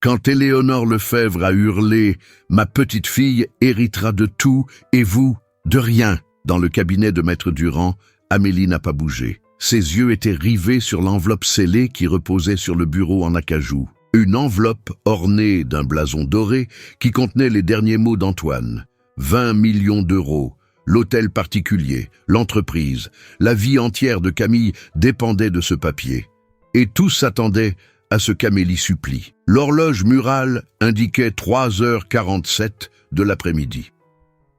Quand Éléonore Lefebvre a hurlé « Ma petite fille héritera de tout et vous, de rien », dans le cabinet de Maître Durand, Amélie n'a pas bougé. Ses yeux étaient rivés sur l'enveloppe scellée qui reposait sur le bureau en acajou. Une enveloppe ornée d'un blason doré qui contenait les derniers mots d'Antoine. 20 millions d'euros, l'hôtel particulier, l'entreprise, la vie entière de Camille dépendait de ce papier. Et tous s'attendaient à ce qu'Amélie supplie. L'horloge murale indiquait 3h47 de l'après-midi.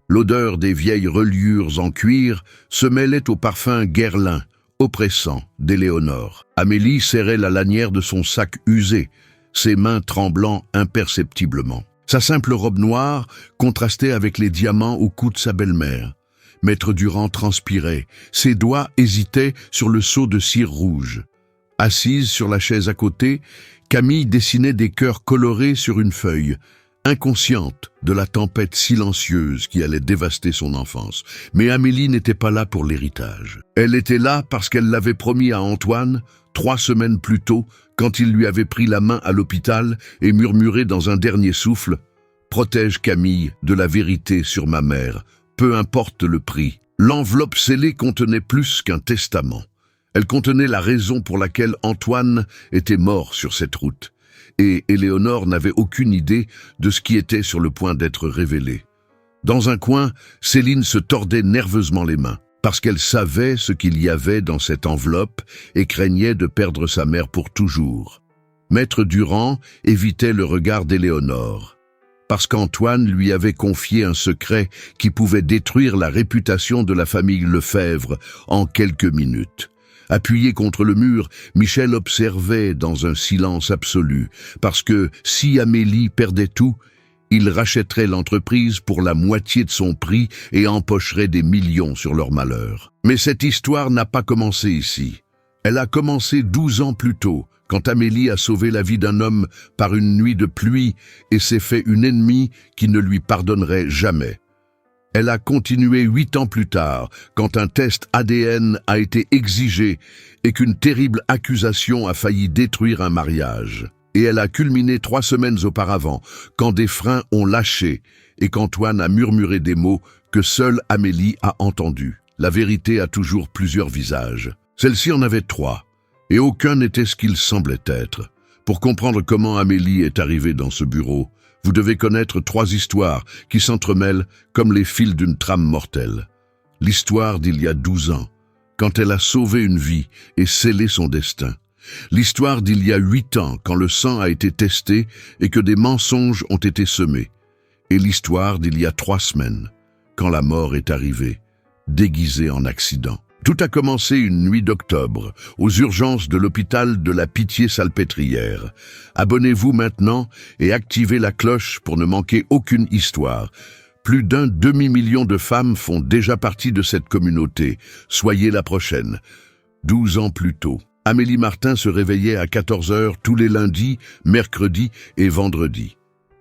L'odeur des vieilles reliures en cuir se mêlait au parfum guerlin, oppressant d'Éléonore. Amélie serrait la lanière de son sac usé, ses mains tremblant imperceptiblement. Sa simple robe noire contrastait avec les diamants au cou de sa belle-mère. Maître Durand transpirait, ses doigts hésitaient sur le seau de cire rouge. Assise sur la chaise à côté, Camille dessinait des cœurs colorés sur une feuille, inconsciente de la tempête silencieuse qui allait dévaster son enfance. Mais Amélie n'était pas là pour l'héritage. Elle était là parce qu'elle l'avait promis à Antoine 3 semaines plus tôt, quand il lui avait pris la main à l'hôpital et murmuré dans un dernier souffle « Protège Camille de la vérité sur ma mère, peu importe le prix ». L'enveloppe scellée contenait plus qu'un testament. Elle contenait la raison pour laquelle Antoine était mort sur cette route. Et Éléonore n'avait aucune idée de ce qui était sur le point d'être révélé. Dans un coin, Céline se tordait nerveusement les mains, parce qu'elle savait ce qu'il y avait dans cette enveloppe et craignait de perdre sa mère pour toujours. Maître Durand évitait le regard d'Éléonore, parce qu'Antoine lui avait confié un secret qui pouvait détruire la réputation de la famille Lefebvre en quelques minutes. Appuyé contre le mur, Michel observait dans un silence absolu, parce que si Amélie perdait tout, il rachèterait l'entreprise pour la moitié de son prix et empocherait des millions sur leur malheur. Mais cette histoire n'a pas commencé ici. Elle a commencé 12 ans plus tôt, quand Amélie a sauvé la vie d'un homme par une nuit de pluie et s'est fait une ennemie qui ne lui pardonnerait jamais. Elle a continué 8 ans plus tard, quand un test ADN a été exigé et qu'une terrible accusation a failli détruire un mariage. Et elle a culminé 3 semaines auparavant, quand des freins ont lâché et qu'Antoine a murmuré des mots que seule Amélie a entendus. La vérité a toujours plusieurs visages. Celle-ci en avait 3, et aucun n'était ce qu'il semblait être. Pour comprendre comment Amélie est arrivée dans ce bureau, vous devez connaître 3 histoires qui s'entremêlent comme les fils d'une trame mortelle. L'histoire d'il y a 12 ans, quand elle a sauvé une vie et scellé son destin. L'histoire d'il y a 8 ans, quand le sang a été testé et que des mensonges ont été semés. Et l'histoire d'il y a 3 semaines, quand la mort est arrivée, déguisée en accident. Tout a commencé une nuit d'octobre, aux urgences de l'hôpital de la Pitié-Salpêtrière. Abonnez-vous maintenant et activez la cloche pour ne manquer aucune histoire. Plus d'un demi-million de femmes font déjà partie de cette communauté. Soyez la prochaine. 12 ans plus tôt, Amélie Martin se réveillait à 14h tous les lundis, mercredis et vendredis.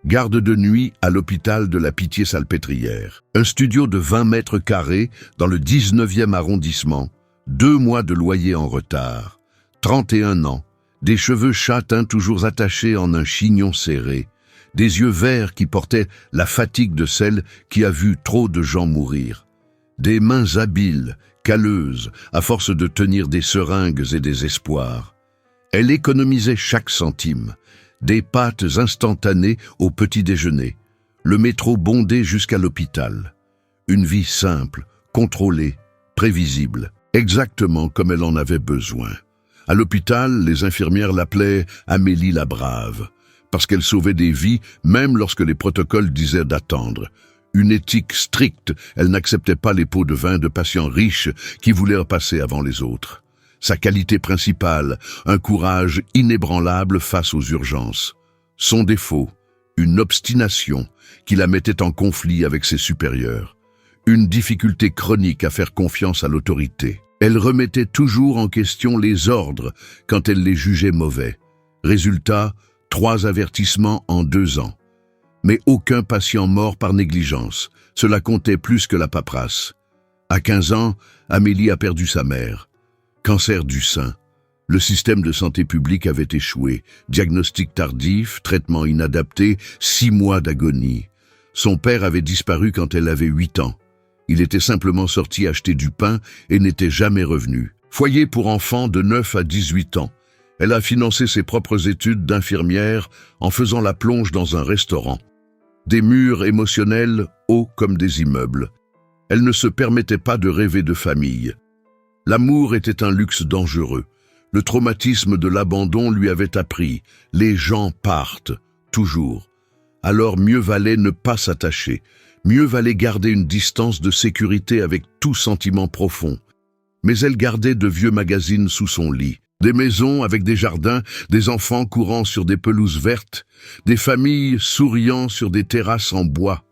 Garde de nuit à l'hôpital de la Pitié-Salpêtrière. Un studio de 20 mètres carrés dans le 19e arrondissement. 2 mois de loyer en retard. 31 ans. Des cheveux châtains toujours attachés en un chignon serré. Des yeux verts qui portaient la fatigue de celle qui a vu trop de gens mourir. Des mains habiles, calleuses, à force de tenir des seringues et des espoirs. Elle économisait chaque centime. Des pâtes instantanées au petit déjeuner, le métro bondé jusqu'à l'hôpital. Une vie simple, contrôlée, prévisible, exactement comme elle en avait besoin. À l'hôpital, les infirmières l'appelaient Amélie la Brave, parce qu'elle sauvait des vies même lorsque les protocoles disaient d'attendre. Une éthique stricte, elle n'acceptait pas les pots de vin de patients riches qui voulaient en passer avant les autres. Sa qualité principale, un courage inébranlable face aux urgences. Son défaut, une obstination qui la mettait en conflit avec ses supérieurs. Une difficulté chronique à faire confiance à l'autorité. Elle remettait toujours en question les ordres quand elle les jugeait mauvais. Résultat, 3 avertissements en 2 ans. Mais aucun patient mort par négligence. Cela comptait plus que la paperasse. À 15 ans, Amélie a perdu sa mère. Cancer du sein. Le système de santé publique avait échoué. Diagnostic tardif, traitement inadapté, 6 mois d'agonie. Son père avait disparu quand elle avait 8 ans. Il était simplement sorti acheter du pain et n'était jamais revenu. Foyer pour enfants de 9 à 18 ans. Elle a financé ses propres études d'infirmière en faisant la plonge dans un restaurant. Des murs émotionnels hauts comme des immeubles. Elle ne se permettait pas de rêver de famille. L'amour était un luxe dangereux. Le traumatisme de l'abandon lui avait appris. Les gens partent, toujours. Alors mieux valait ne pas s'attacher. Mieux valait garder une distance de sécurité avec tout sentiment profond. Mais elle gardait de vieux magazines sous son lit. Des maisons avec des jardins, des enfants courant sur des pelouses vertes, des familles souriant sur des terrasses en bois.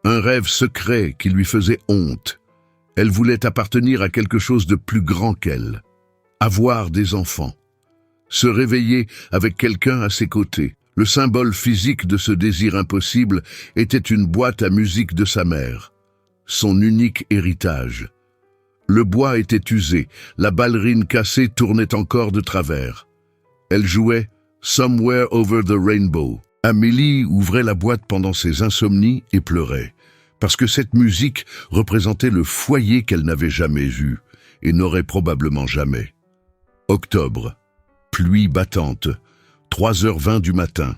Un rêve secret qui lui faisait honte. Elle voulait appartenir à quelque chose de plus grand qu'elle. Avoir des enfants. Se réveiller avec quelqu'un à ses côtés. Le symbole physique de ce désir impossible était une boîte à musique de sa mère. Son unique héritage. Le bois était usé, la ballerine cassée tournait encore de travers. Elle jouait « Somewhere Over the Rainbow ». Amélie ouvrait la boîte pendant ses insomnies et pleurait, parce que cette musique représentait le foyer qu'elle n'avait jamais vu et n'aurait probablement jamais. Octobre, pluie battante, 3h20 du matin.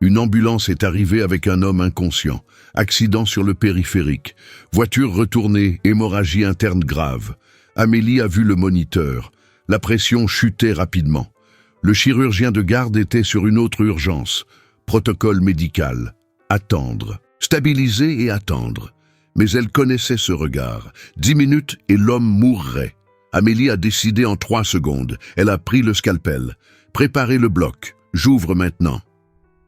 Une ambulance est arrivée avec un homme inconscient. Accident sur le périphérique. Voiture retournée, hémorragie interne grave. Amélie a vu le moniteur. La pression chutait rapidement. Le chirurgien de garde était sur une autre urgence. Protocole médical. Attendre. Stabiliser et attendre. Mais elle connaissait ce regard. 10 minutes et l'homme mourrait. Amélie a décidé en 3 secondes. Elle a pris le scalpel. Préparez le bloc. J'ouvre maintenant.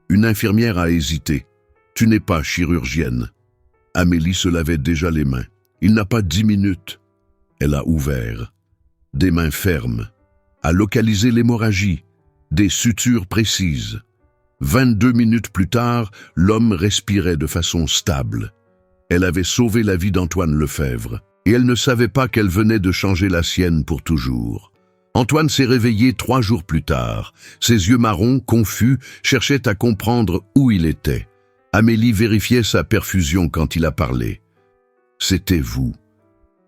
Une infirmière a hésité. « Tu n'es pas chirurgienne. » Amélie se lavait déjà les mains. « Il n'a pas 10 minutes. » Elle a ouvert. Des mains fermes. A localisé l'hémorragie. Des sutures précises. 22 minutes plus tard, l'homme respirait de façon stable. Elle avait sauvé la vie d'Antoine Lefebvre. Et elle ne savait pas qu'elle venait de changer la sienne pour toujours. Antoine s'est réveillé 3 jours plus tard. Ses yeux marrons, confus, cherchaient à comprendre où il était. Amélie vérifiait sa perfusion quand il a parlé. « C'était vous. »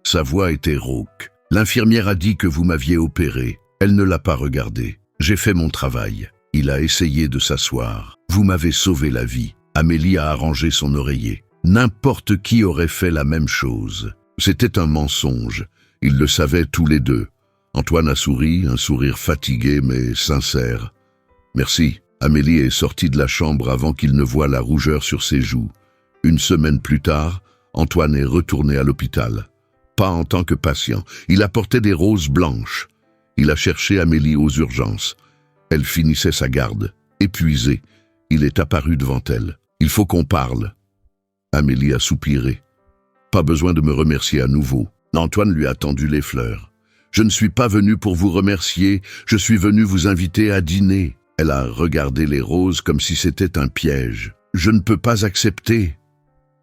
Sa voix était rauque. « L'infirmière a dit que vous m'aviez opéré. Elle ne l'a pas regardé. J'ai fait mon travail. » Il a essayé de s'asseoir. « Vous m'avez sauvé la vie. » Amélie a arrangé son oreiller. N'importe qui aurait fait la même chose. C'était un mensonge. Ils le savaient tous les deux. Antoine a souri, un sourire fatigué mais sincère. « Merci. » Amélie est sortie de la chambre avant qu'il ne voie la rougeur sur ses joues. 1 semaine plus tard, Antoine est retourné à l'hôpital. Pas en tant que patient. Il apportait des roses blanches. Il a cherché Amélie aux urgences. Elle finissait sa garde. Épuisée, il est apparu devant elle. « Il faut qu'on parle. » Amélie a soupiré. « Pas besoin de me remercier à nouveau. » Antoine lui a tendu les fleurs. « Je ne suis pas venu pour vous remercier, je suis venu vous inviter à dîner. » Elle a regardé les roses comme si c'était un piège. « Je ne peux pas accepter. »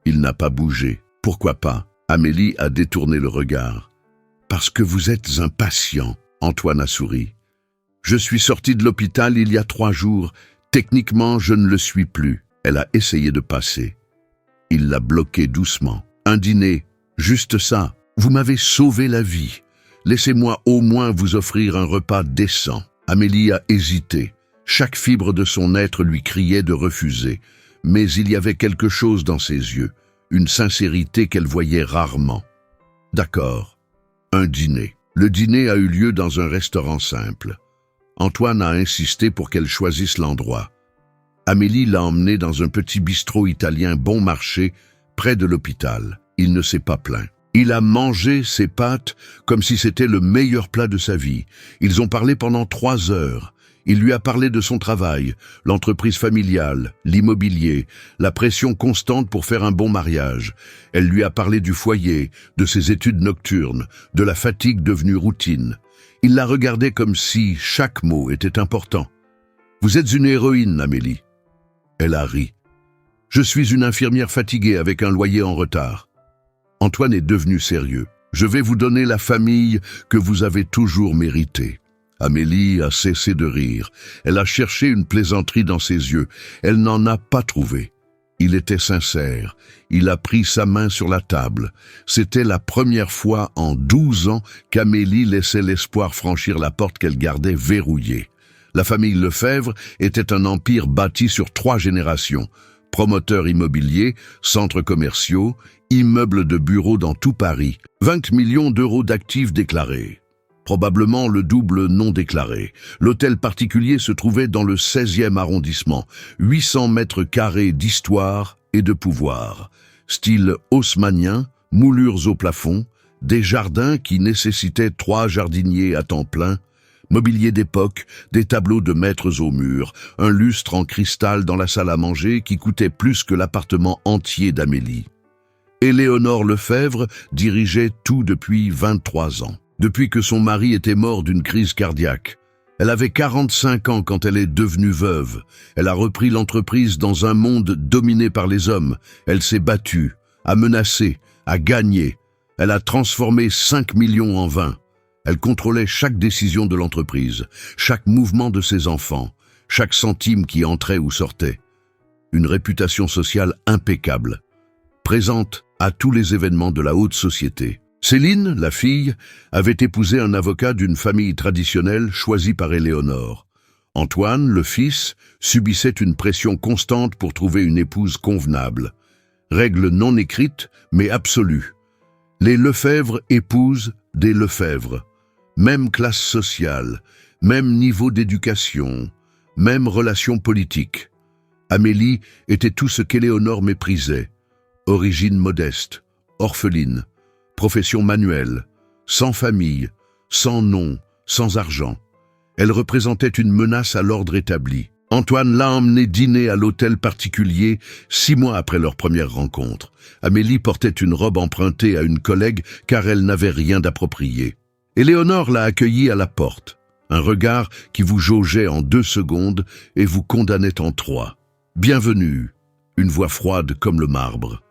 Il n'a pas bougé. « Pourquoi pas ?» Amélie a détourné le regard. « Parce que vous êtes impatient. » Antoine a souri. « Je suis sorti de l'hôpital il y a 3 jours. Techniquement, je ne le suis plus. » Elle a essayé de passer. Il l'a bloqué doucement. « Un dîner, juste ça. Vous m'avez sauvé la vie. Laissez-moi au moins vous offrir un repas décent. » Amélie a hésité. Chaque fibre de son être lui criait de refuser. Mais il y avait quelque chose dans ses yeux, une sincérité qu'elle voyait rarement. D'accord. Un dîner. Le dîner a eu lieu dans un restaurant simple. Antoine a insisté pour qu'elle choisisse l'endroit. Amélie l'a emmené dans un petit bistrot italien bon marché, près de l'hôpital. Il ne s'est pas plaint. Il a mangé ses pâtes comme si c'était le meilleur plat de sa vie. Ils ont parlé pendant 3 heures. Il lui a parlé de son travail, l'entreprise familiale, l'immobilier, la pression constante pour faire un bon mariage. Elle lui a parlé du foyer, de ses études nocturnes, de la fatigue devenue routine. Il la regardait comme si chaque mot était important. « Vous êtes une héroïne, Amélie. » Elle a ri. « Je suis une infirmière fatiguée avec un loyer en retard. » Antoine est devenu sérieux. « Je vais vous donner la famille que vous avez toujours méritée. » Amélie a cessé de rire. Elle a cherché une plaisanterie dans ses yeux. Elle n'en a pas trouvé. Il était sincère. Il a pris sa main sur la table. C'était la première fois en 12 ans qu'Amélie laissait l'espoir franchir la porte qu'elle gardait verrouillée. La famille Lefebvre était un empire bâti sur 3 générations. Promoteurs immobiliers, centres commerciaux, immeubles de bureaux dans tout Paris. 20 millions d'euros d'actifs déclarés. Probablement le double non déclaré. L'hôtel particulier se trouvait dans le 16e arrondissement. 800 mètres carrés d'histoire et de pouvoir. Style haussmannien, moulures au plafond, des jardins qui nécessitaient 3 jardiniers à temps plein, mobilier d'époque, des tableaux de maîtres au mur, un lustre en cristal dans la salle à manger qui coûtait plus que l'appartement entier d'Amélie. Éléonore Lefebvre dirigeait tout depuis 23 ans. Depuis que son mari était mort d'une crise cardiaque. Elle avait 45 ans quand elle est devenue veuve. Elle a repris l'entreprise dans un monde dominé par les hommes. Elle s'est battue, a menacé, a gagné. Elle a transformé 5 millions en 20. Elle contrôlait chaque décision de l'entreprise, chaque mouvement de ses enfants, chaque centime qui entrait ou sortait. Une réputation sociale impeccable, présente à tous les événements de la haute société. Céline, la fille, avait épousé un avocat d'une famille traditionnelle choisie par Éléonore. Antoine, le fils, subissait une pression constante pour trouver une épouse convenable. Règle non écrite, mais absolue. Les Lefebvre épousent des Lefebvre. Même classe sociale, même niveau d'éducation, même relation politique. Amélie était tout ce qu'Éléonore méprisait. Origine modeste, orpheline. Profession manuelle, sans famille, sans nom, sans argent. Elle représentait une menace à l'ordre établi. Antoine l'a emmenée dîner à l'hôtel particulier 6 mois après leur première rencontre. Amélie portait une robe empruntée à une collègue car elle n'avait rien d'approprié. Éléonore l'a accueillie à la porte. Un regard qui vous jaugeait en 2 secondes et vous condamnait en 3. Bienvenue, une voix froide comme le marbre.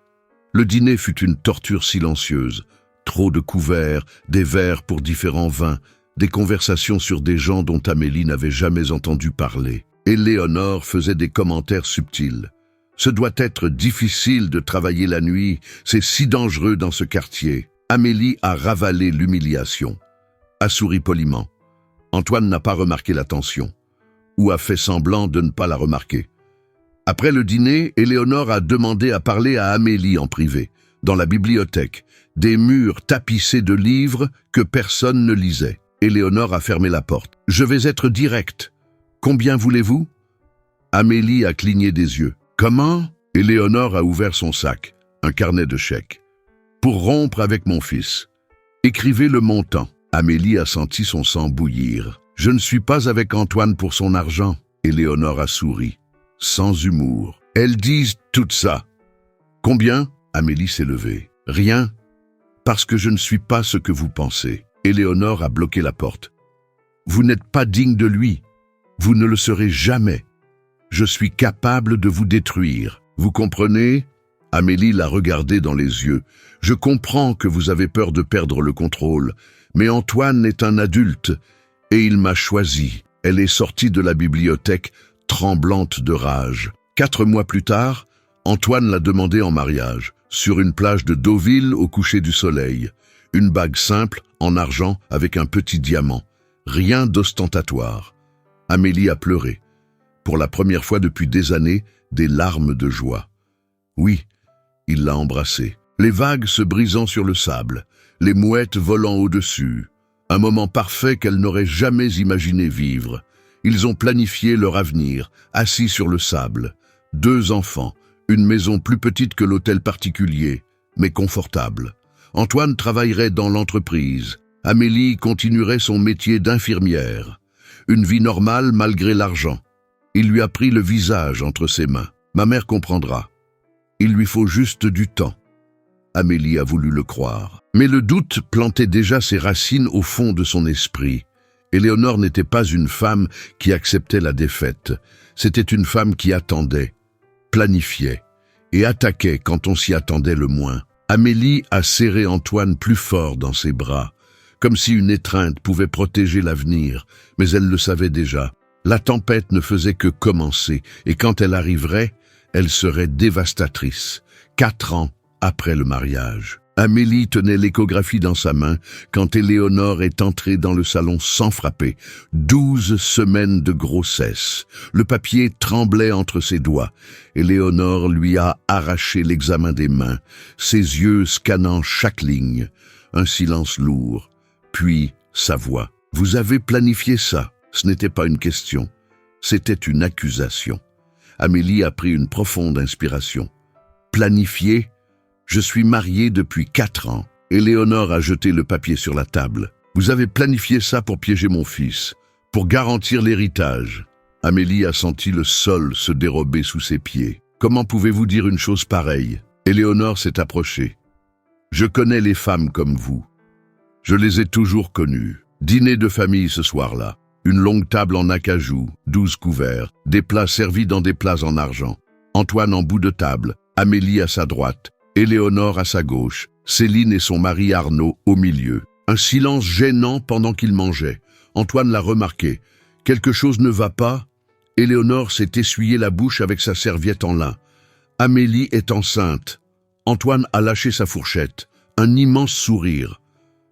Le dîner fut une torture silencieuse. Trop de couverts, des verres pour différents vins, des conversations sur des gens dont Amélie n'avait jamais entendu parler. Éléonore faisait des commentaires subtils. « Ce doit être difficile de travailler la nuit, c'est si dangereux dans ce quartier. » Amélie a ravalé l'humiliation. A souri poliment. Antoine n'a pas remarqué la tension, ou a fait semblant de ne pas la remarquer. Après le dîner, Éléonore a demandé à parler à Amélie en privé, dans la bibliothèque, des murs tapissés de livres que personne ne lisait. Éléonore a fermé la porte. « Je vais être directe. Combien voulez-vous » Amélie a cligné des yeux. « Comment » Éléonore a ouvert son sac, un carnet de chèques. « Pour rompre avec mon fils. Écrivez le montant. » Amélie a senti son sang bouillir. « Je ne suis pas avec Antoine pour son argent. » Éléonore a souri. Sans humour. Elles disent tout ça. Combien? Amélie s'est levée. Rien, parce que je ne suis pas ce que vous pensez. Éléonore a bloqué la porte. Vous n'êtes pas digne de lui. Vous ne le serez jamais. Je suis capable de vous détruire. Vous comprenez? Amélie l'a regardé dans les yeux. Je comprends que vous avez peur de perdre le contrôle, mais Antoine est un adulte et il m'a choisi. Elle est sortie de la bibliothèque tremblante de rage. 4 mois plus tard, Antoine l'a demandé en mariage, sur une plage de Deauville au coucher du soleil. Une bague simple, en argent, avec un petit diamant. Rien d'ostentatoire. Amélie a pleuré. Pour la première fois depuis des années, des larmes de joie. Oui, il l'a embrassée. Les vagues se brisant sur le sable, les mouettes volant au-dessus. Un moment parfait qu'elle n'aurait jamais imaginé vivre. Ils ont planifié leur avenir, assis sur le sable. 2 enfants, une maison plus petite que l'hôtel particulier, mais confortable. Antoine travaillerait dans l'entreprise. Amélie continuerait son métier d'infirmière. Une vie normale malgré l'argent. Il lui a pris le visage entre ses mains. Ma mère comprendra. Il lui faut juste du temps. Amélie a voulu le croire. Mais le doute plantait déjà ses racines au fond de son esprit. Éléonore n'était pas une femme qui acceptait la défaite. C'était une femme qui attendait, planifiait et attaquait quand on s'y attendait le moins. Amélie a serré Antoine plus fort dans ses bras, comme si une étreinte pouvait protéger l'avenir, mais elle le savait déjà. La tempête ne faisait que commencer, et quand elle arriverait, elle serait dévastatrice. 4 ans après le mariage. Amélie tenait l'échographie dans sa main quand Éléonore est entrée dans le salon sans frapper. 12 semaines de grossesse. Le papier tremblait entre ses doigts. Éléonore lui a arraché l'examen des mains, ses yeux scannant chaque ligne. Un silence lourd, puis sa voix. « Vous avez planifié ça ?» Ce n'était pas une question, c'était une accusation. Amélie a pris une profonde inspiration. « Planifié ? Je suis mariée depuis 4 ans. » Éléonore a jeté le papier sur la table. « Vous avez planifié ça pour piéger mon fils, pour garantir l'héritage. » Amélie a senti le sol se dérober sous ses pieds. « Comment pouvez-vous dire une chose pareille ?» Éléonore s'est approchée. « Je connais les femmes comme vous. Je les ai toujours connues. Dîner de famille ce soir-là. Une longue table en acajou, 12 couverts, des plats servis dans des plats en argent. Antoine en bout de table, Amélie à sa droite, Éléonore à sa gauche, Céline et son mari Arnaud au milieu. Un silence gênant pendant qu'ils mangeaient. Antoine l'a remarqué. Quelque chose ne va pas. Éléonore s'est essuyé la bouche avec sa serviette en lin. Amélie est enceinte. Antoine a lâché sa fourchette. Un immense sourire.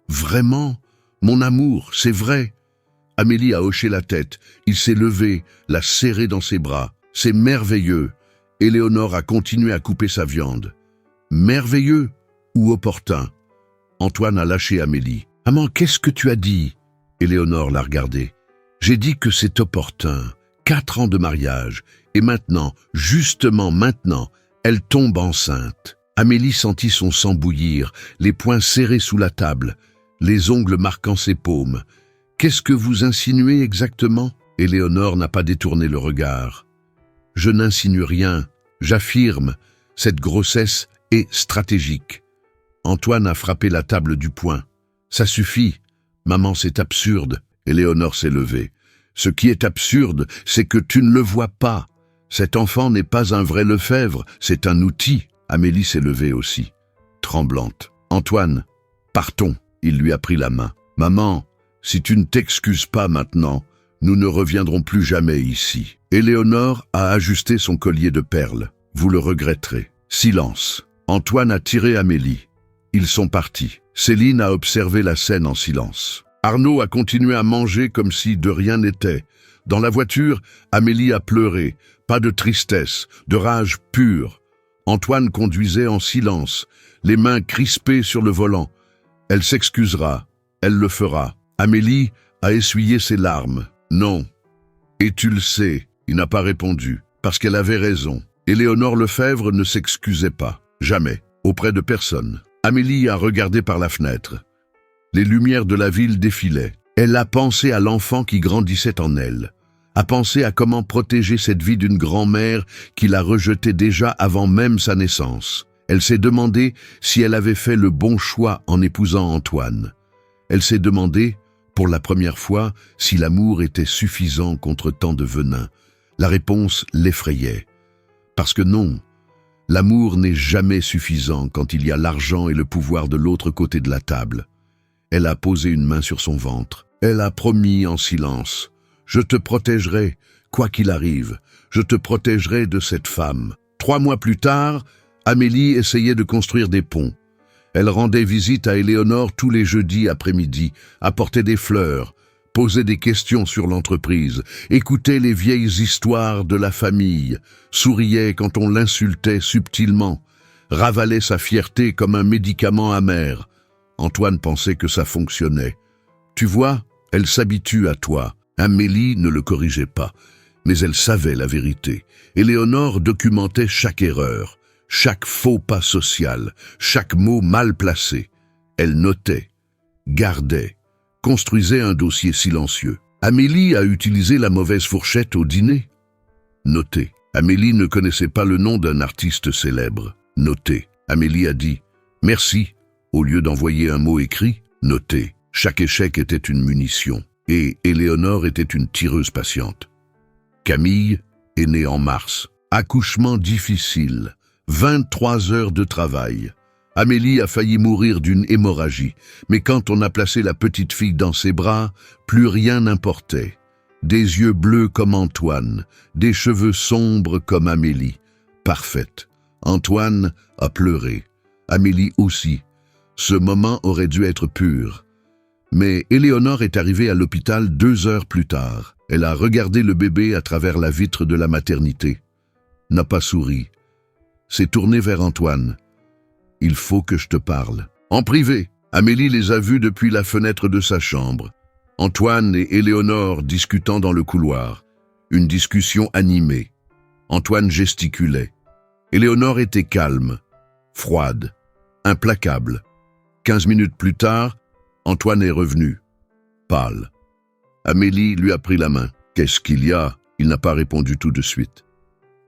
« Vraiment, mon amour, c'est vrai ?» Amélie a hoché la tête. Il s'est levé, l'a serré dans ses bras. « C'est merveilleux !» Éléonore a continué à couper sa viande. « Merveilleux ou opportun ?» Antoine a lâché Amélie. « Maman, qu'est-ce que tu as dit ?» Éléonore l'a regardé. « J'ai dit que c'est opportun. 4 ans de mariage. Et maintenant, justement maintenant, elle tombe enceinte. » Amélie sentit son sang bouillir, les poings serrés sous la table, les ongles marquant ses paumes. « Qu'est-ce que vous insinuez exactement ?» Éléonore n'a pas détourné le regard. « Je n'insinue rien, j'affirme, cette grossesse est stratégique. » Antoine a frappé la table du poing. « Ça suffit, maman, c'est absurde. » Éléonore s'est levée. « Ce qui est absurde, c'est que tu ne le vois pas. Cet enfant n'est pas un vrai Lefebvre, c'est un outil. » Amélie s'est levée aussi, tremblante. « Antoine, partons. » Il lui a pris la main. « Maman, si tu ne t'excuses pas maintenant, nous ne reviendrons plus jamais ici. » Éléonore a ajusté son collier de perles. « Vous le regretterez. » Silence. Antoine a tiré Amélie. Ils sont partis. Céline a observé la scène en silence. Arnaud a continué à manger comme si de rien n'était. Dans la voiture, Amélie a pleuré. Pas de tristesse, de rage pure. Antoine conduisait en silence, les mains crispées sur le volant. Elle s'excusera, elle le fera. Amélie a essuyé ses larmes. Non. Et tu le sais, il n'a pas répondu, parce qu'elle avait raison. Éléonore Lefebvre ne s'excusait pas, jamais, auprès de personne. Amélie a regardé par la fenêtre. Les lumières de la ville défilaient. Elle a pensé à l'enfant qui grandissait en elle, a pensé à comment protéger cette vie d'une grand-mère qui la rejetait déjà avant même sa naissance. Elle s'est demandé si elle avait fait le bon choix en épousant Antoine. Elle s'est demandé, pour la première fois, si l'amour était suffisant contre tant de venin. La réponse l'effrayait. Parce que non, l'amour n'est jamais suffisant quand il y a l'argent et le pouvoir de l'autre côté de la table. Elle a posé une main sur son ventre. Elle a promis en silence. « Je te protégerai, quoi qu'il arrive. Je te protégerai de cette femme. » 3 mois plus tard, Amélie essayait de construire des ponts. Elle rendait visite à Éléonore tous les jeudis après-midi, apportait des fleurs, posait des questions sur l'entreprise, écoutait les vieilles histoires de la famille, souriait quand on l'insultait subtilement, ravalait sa fierté comme un médicament amer. Antoine pensait que ça fonctionnait. « Tu vois, elle s'habitue à toi. » Amélie ne le corrigeait pas, mais elle savait la vérité. Éléonore documentait chaque erreur, chaque faux pas social, chaque mot mal placé. Elle notait, gardait, construisait un dossier silencieux. Amélie a utilisé la mauvaise fourchette au dîner. Notez. Amélie ne connaissait pas le nom d'un artiste célèbre. Notez. Amélie a dit « merci » au lieu d'envoyer un mot écrit. Notez. Chaque échec était une munition. Et Éléonore était une tireuse patiente. Camille est née en mars. Accouchement difficile. 23 heures de travail. Amélie a failli mourir d'une hémorragie, mais quand on a placé la petite fille dans ses bras, plus rien n'importait. Des yeux bleus comme Antoine, des cheveux sombres comme Amélie. Parfaite. Antoine a pleuré. Amélie aussi. Ce moment aurait dû être pur. Mais Éléonore est arrivée à l'hôpital 2 heures plus tard. Elle a regardé le bébé à travers la vitre de la maternité. N'a pas souri. S'est tournée vers Antoine. « Il faut que je te parle. » En privé, Amélie les a vus depuis la fenêtre de sa chambre. Antoine et Éléonore discutant dans le couloir. Une discussion animée. Antoine gesticulait. Éléonore était calme, froide, implacable. 15 minutes plus tard, Antoine est revenu, pâle. Amélie lui a pris la main. « Qu'est-ce qu'il y a ?» Il n'a pas répondu tout de suite.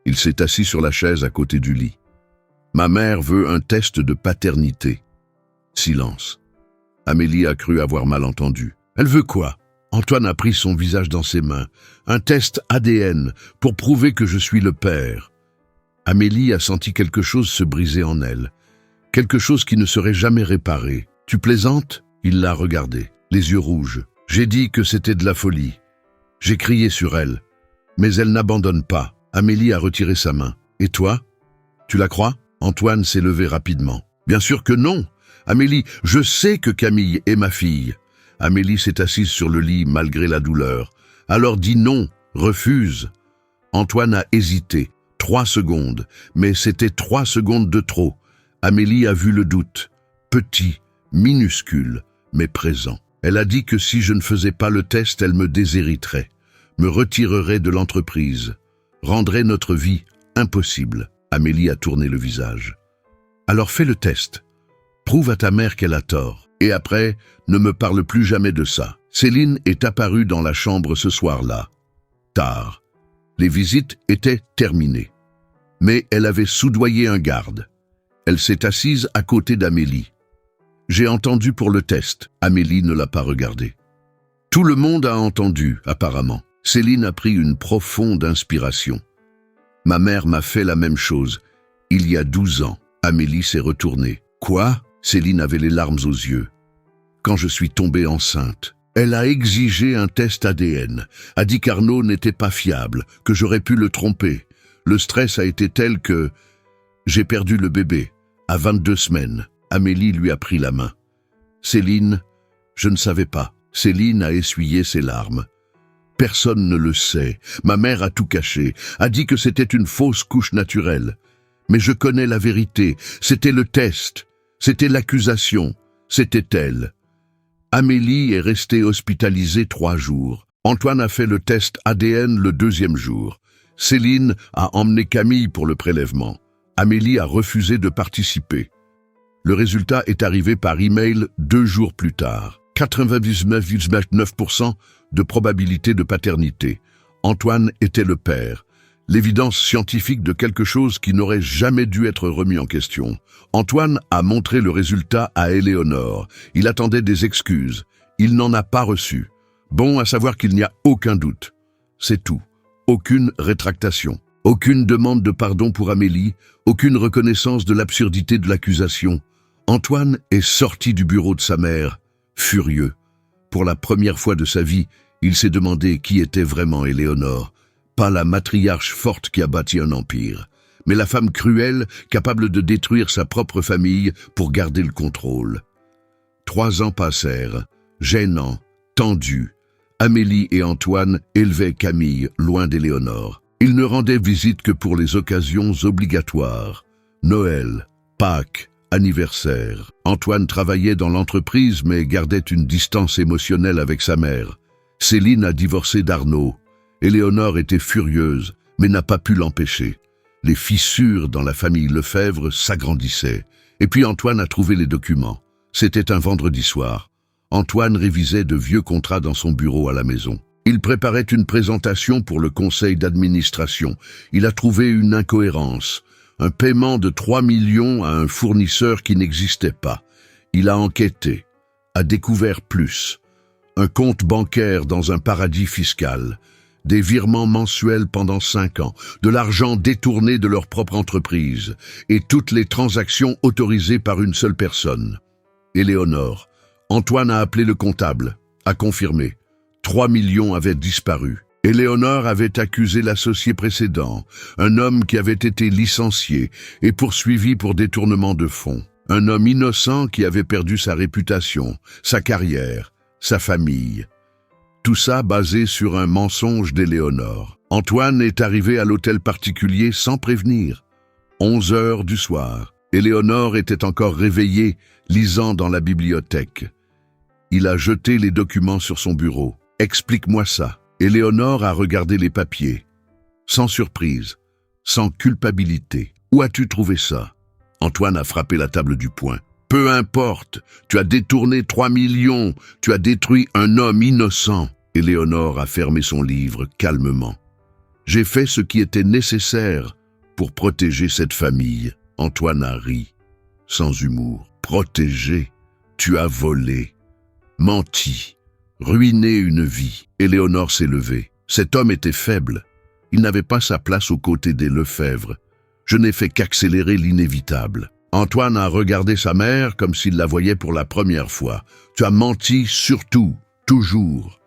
Il s'est assis sur la chaise à côté du lit. « Ma mère veut un test de paternité. » Silence. Amélie a cru avoir mal entendu. « Elle veut quoi ?» Antoine a pris son visage dans ses mains. « Un test ADN pour prouver que je suis le père. » Amélie a senti quelque chose se briser en elle. Quelque chose qui ne serait jamais réparé. « Tu plaisantes ?» Il l'a regardé, les yeux rouges. « J'ai dit que c'était de la folie. J'ai crié sur elle. Mais elle n'abandonne pas. » Amélie a retiré sa main. « Et toi? Tu la crois ?» Antoine s'est levé rapidement. « Bien sûr que non. Amélie, je sais que Camille est ma fille. » Amélie s'est assise sur le lit malgré la douleur. « Alors dis non, refuse. » Antoine a hésité. 3 secondes, mais c'était 3 secondes de trop. Amélie a vu le doute. Petit, minuscule, mais présent. Elle a dit que si je ne faisais pas le test, elle me déshériterait, me retirerait de l'entreprise, rendrait notre vie impossible. Amélie a tourné le visage. Alors fais le test. Prouve à ta mère qu'elle a tort. Et après, ne me parle plus jamais de ça. Céline est apparue dans la chambre ce soir-là. Tard. Les visites étaient terminées. Mais elle avait soudoyé un garde. Elle s'est assise à côté d'Amélie. J'ai entendu pour le test. Amélie ne l'a pas regardé. Tout le monde a entendu, apparemment. Céline a pris une profonde inspiration. Ma mère m'a fait la même chose. Il y a 12 ans. Amélie s'est retournée. Quoi? Céline avait les larmes aux yeux. Quand je suis tombée enceinte, elle a exigé un test ADN, a dit qu'Arnaud n'était pas fiable, que j'aurais pu le tromper. Le stress a été tel que j'ai perdu le bébé. À 22 semaines, Amélie lui a pris la main. Céline, je ne savais pas. Céline a essuyé ses larmes. Personne ne le sait. Ma mère a tout caché, a dit que c'était une fausse couche naturelle. Mais je connais la vérité. C'était le test. C'était l'accusation. C'était elle. Amélie est restée hospitalisée 3 jours. Antoine a fait le test ADN le 2e jour. Céline a emmené Camille pour le prélèvement. Amélie a refusé de participer. Le résultat est arrivé par email 2 jours plus tard. 99,9% de probabilité de paternité. Antoine était le père. L'évidence scientifique de quelque chose qui n'aurait jamais dû être remis en question. Antoine a montré le résultat à Éléonore. Il attendait des excuses. Il n'en a pas reçu. Bon à savoir qu'il n'y a aucun doute. C'est tout. Aucune rétractation. Aucune demande de pardon pour Amélie. Aucune reconnaissance de l'absurdité de l'accusation. Antoine est sorti du bureau de sa mère, furieux. Pour la première fois de sa vie, il s'est demandé qui était vraiment Éléonore. Pas la matriarche forte qui a bâti un empire, mais la femme cruelle capable de détruire sa propre famille pour garder le contrôle. 3 ans passèrent, gênants, tendus. Amélie et Antoine élevaient Camille loin d'Éléonore. Ils ne rendaient visite que pour les occasions obligatoires. Noël, Pâques, anniversaire. Antoine travaillait dans l'entreprise mais gardait une distance émotionnelle avec sa mère. Céline a divorcé d'Arnaud. Éléonore était furieuse, mais n'a pas pu l'empêcher. Les fissures dans la famille Lefebvre s'agrandissaient. Et puis Antoine a trouvé les documents. C'était un vendredi soir. Antoine révisait de vieux contrats dans son bureau à la maison. Il préparait une présentation pour le conseil d'administration. Il a trouvé une incohérence. Un paiement de 3 millions à un fournisseur qui n'existait pas. Il a enquêté, a découvert plus. Un compte bancaire dans un paradis fiscal. des virements mensuels pendant 5 ans, de l'argent détourné de leur propre entreprise, et toutes les transactions autorisées par une seule personne. Éléonore. Antoine a appelé le comptable, a confirmé. 3 millions avaient disparu. Éléonore avait accusé l'associé précédent, un homme qui avait été licencié et poursuivi pour détournement de fonds. Un homme innocent qui avait perdu sa réputation, sa carrière, sa famille. Tout ça basé sur un mensonge d'Éléonore. Antoine est arrivé à l'hôtel particulier sans prévenir. 11 heures du soir. Éléonore était encore réveillée, lisant dans la bibliothèque. Il a jeté les documents sur son bureau. « Explique-moi ça ». Éléonore a regardé les papiers. Sans surprise, sans culpabilité. « Où as-tu trouvé ça ?» Antoine a frappé la table du poing. « Peu importe, tu as détourné 3 millions, tu as détruit un homme innocent. » Éléonore a fermé son livre calmement. « J'ai fait ce qui était nécessaire pour protéger cette famille. » Antoine a ri, sans humour. « Protéger? Tu as volé, menti, ruiné une vie. » Éléonore s'est levée. Cet homme était faible. Il n'avait pas sa place aux côtés des Lefebvre. Je n'ai fait qu'accélérer l'inévitable. Antoine a regardé sa mère comme s'il la voyait pour la première fois. « Tu as menti surtout, toujours. »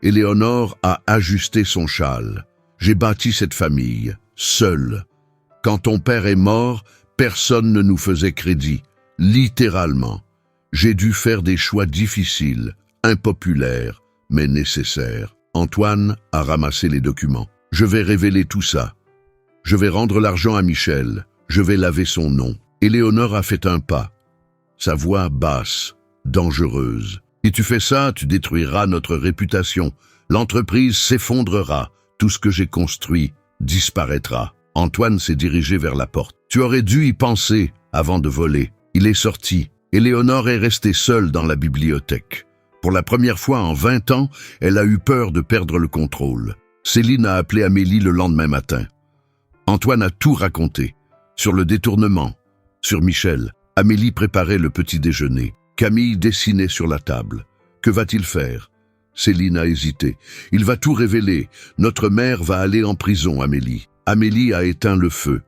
Éléonore a ajusté son châle. « J'ai bâti cette famille, seule. Quand ton père est mort, personne ne nous faisait crédit. Littéralement. J'ai dû faire des choix difficiles, impopulaires, mais nécessaires. » Antoine a ramassé les documents. « Je vais révéler tout ça. Je vais rendre l'argent à Michel. Je vais laver son nom. » Éléonore a fait un pas. Sa voix basse, dangereuse. « Si tu fais ça, tu détruiras notre réputation. L'entreprise s'effondrera. Tout ce que j'ai construit disparaîtra. » Antoine s'est dirigé vers la porte. « Tu aurais dû y penser avant de voler. » Il est sorti. Éléonore est restée seule dans la bibliothèque. Pour la première fois en 20 ans, elle a eu peur de perdre le contrôle. Céline a appelé Amélie le lendemain matin. Antoine a tout raconté. Sur le détournement, sur Michel. Amélie préparait le petit déjeuner. Camille dessinait sur la table. Que va-t-il faire? Céline a hésité. Il va tout révéler. Notre mère va aller en prison, Amélie. Amélie a éteint le feu.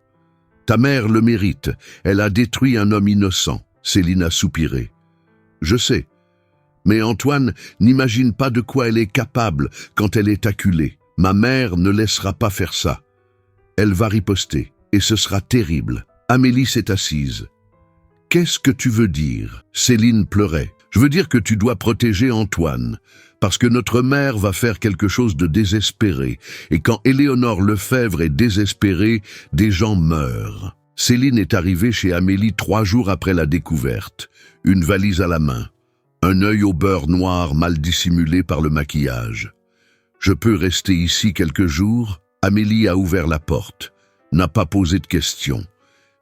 Ta mère le mérite. Elle a détruit un homme innocent. Céline a soupiré. Je sais. Mais Antoine n'imagine pas de quoi elle est capable quand elle est acculée. Ma mère ne laissera pas faire ça. Elle va riposter, et ce sera terrible. Amélie s'est assise. Qu'est-ce que tu veux dire? Céline pleurait. Je veux dire que tu dois protéger Antoine, parce que notre mère va faire quelque chose de désespéré, et quand Éléonore Lefebvre est désespérée, des gens meurent. Céline est arrivée chez Amélie 3 jours après la découverte, une valise à la main, un œil au beurre noir mal dissimulé par le maquillage. Je peux rester ici quelques jours? Amélie a ouvert la porte, n'a pas posé de questions.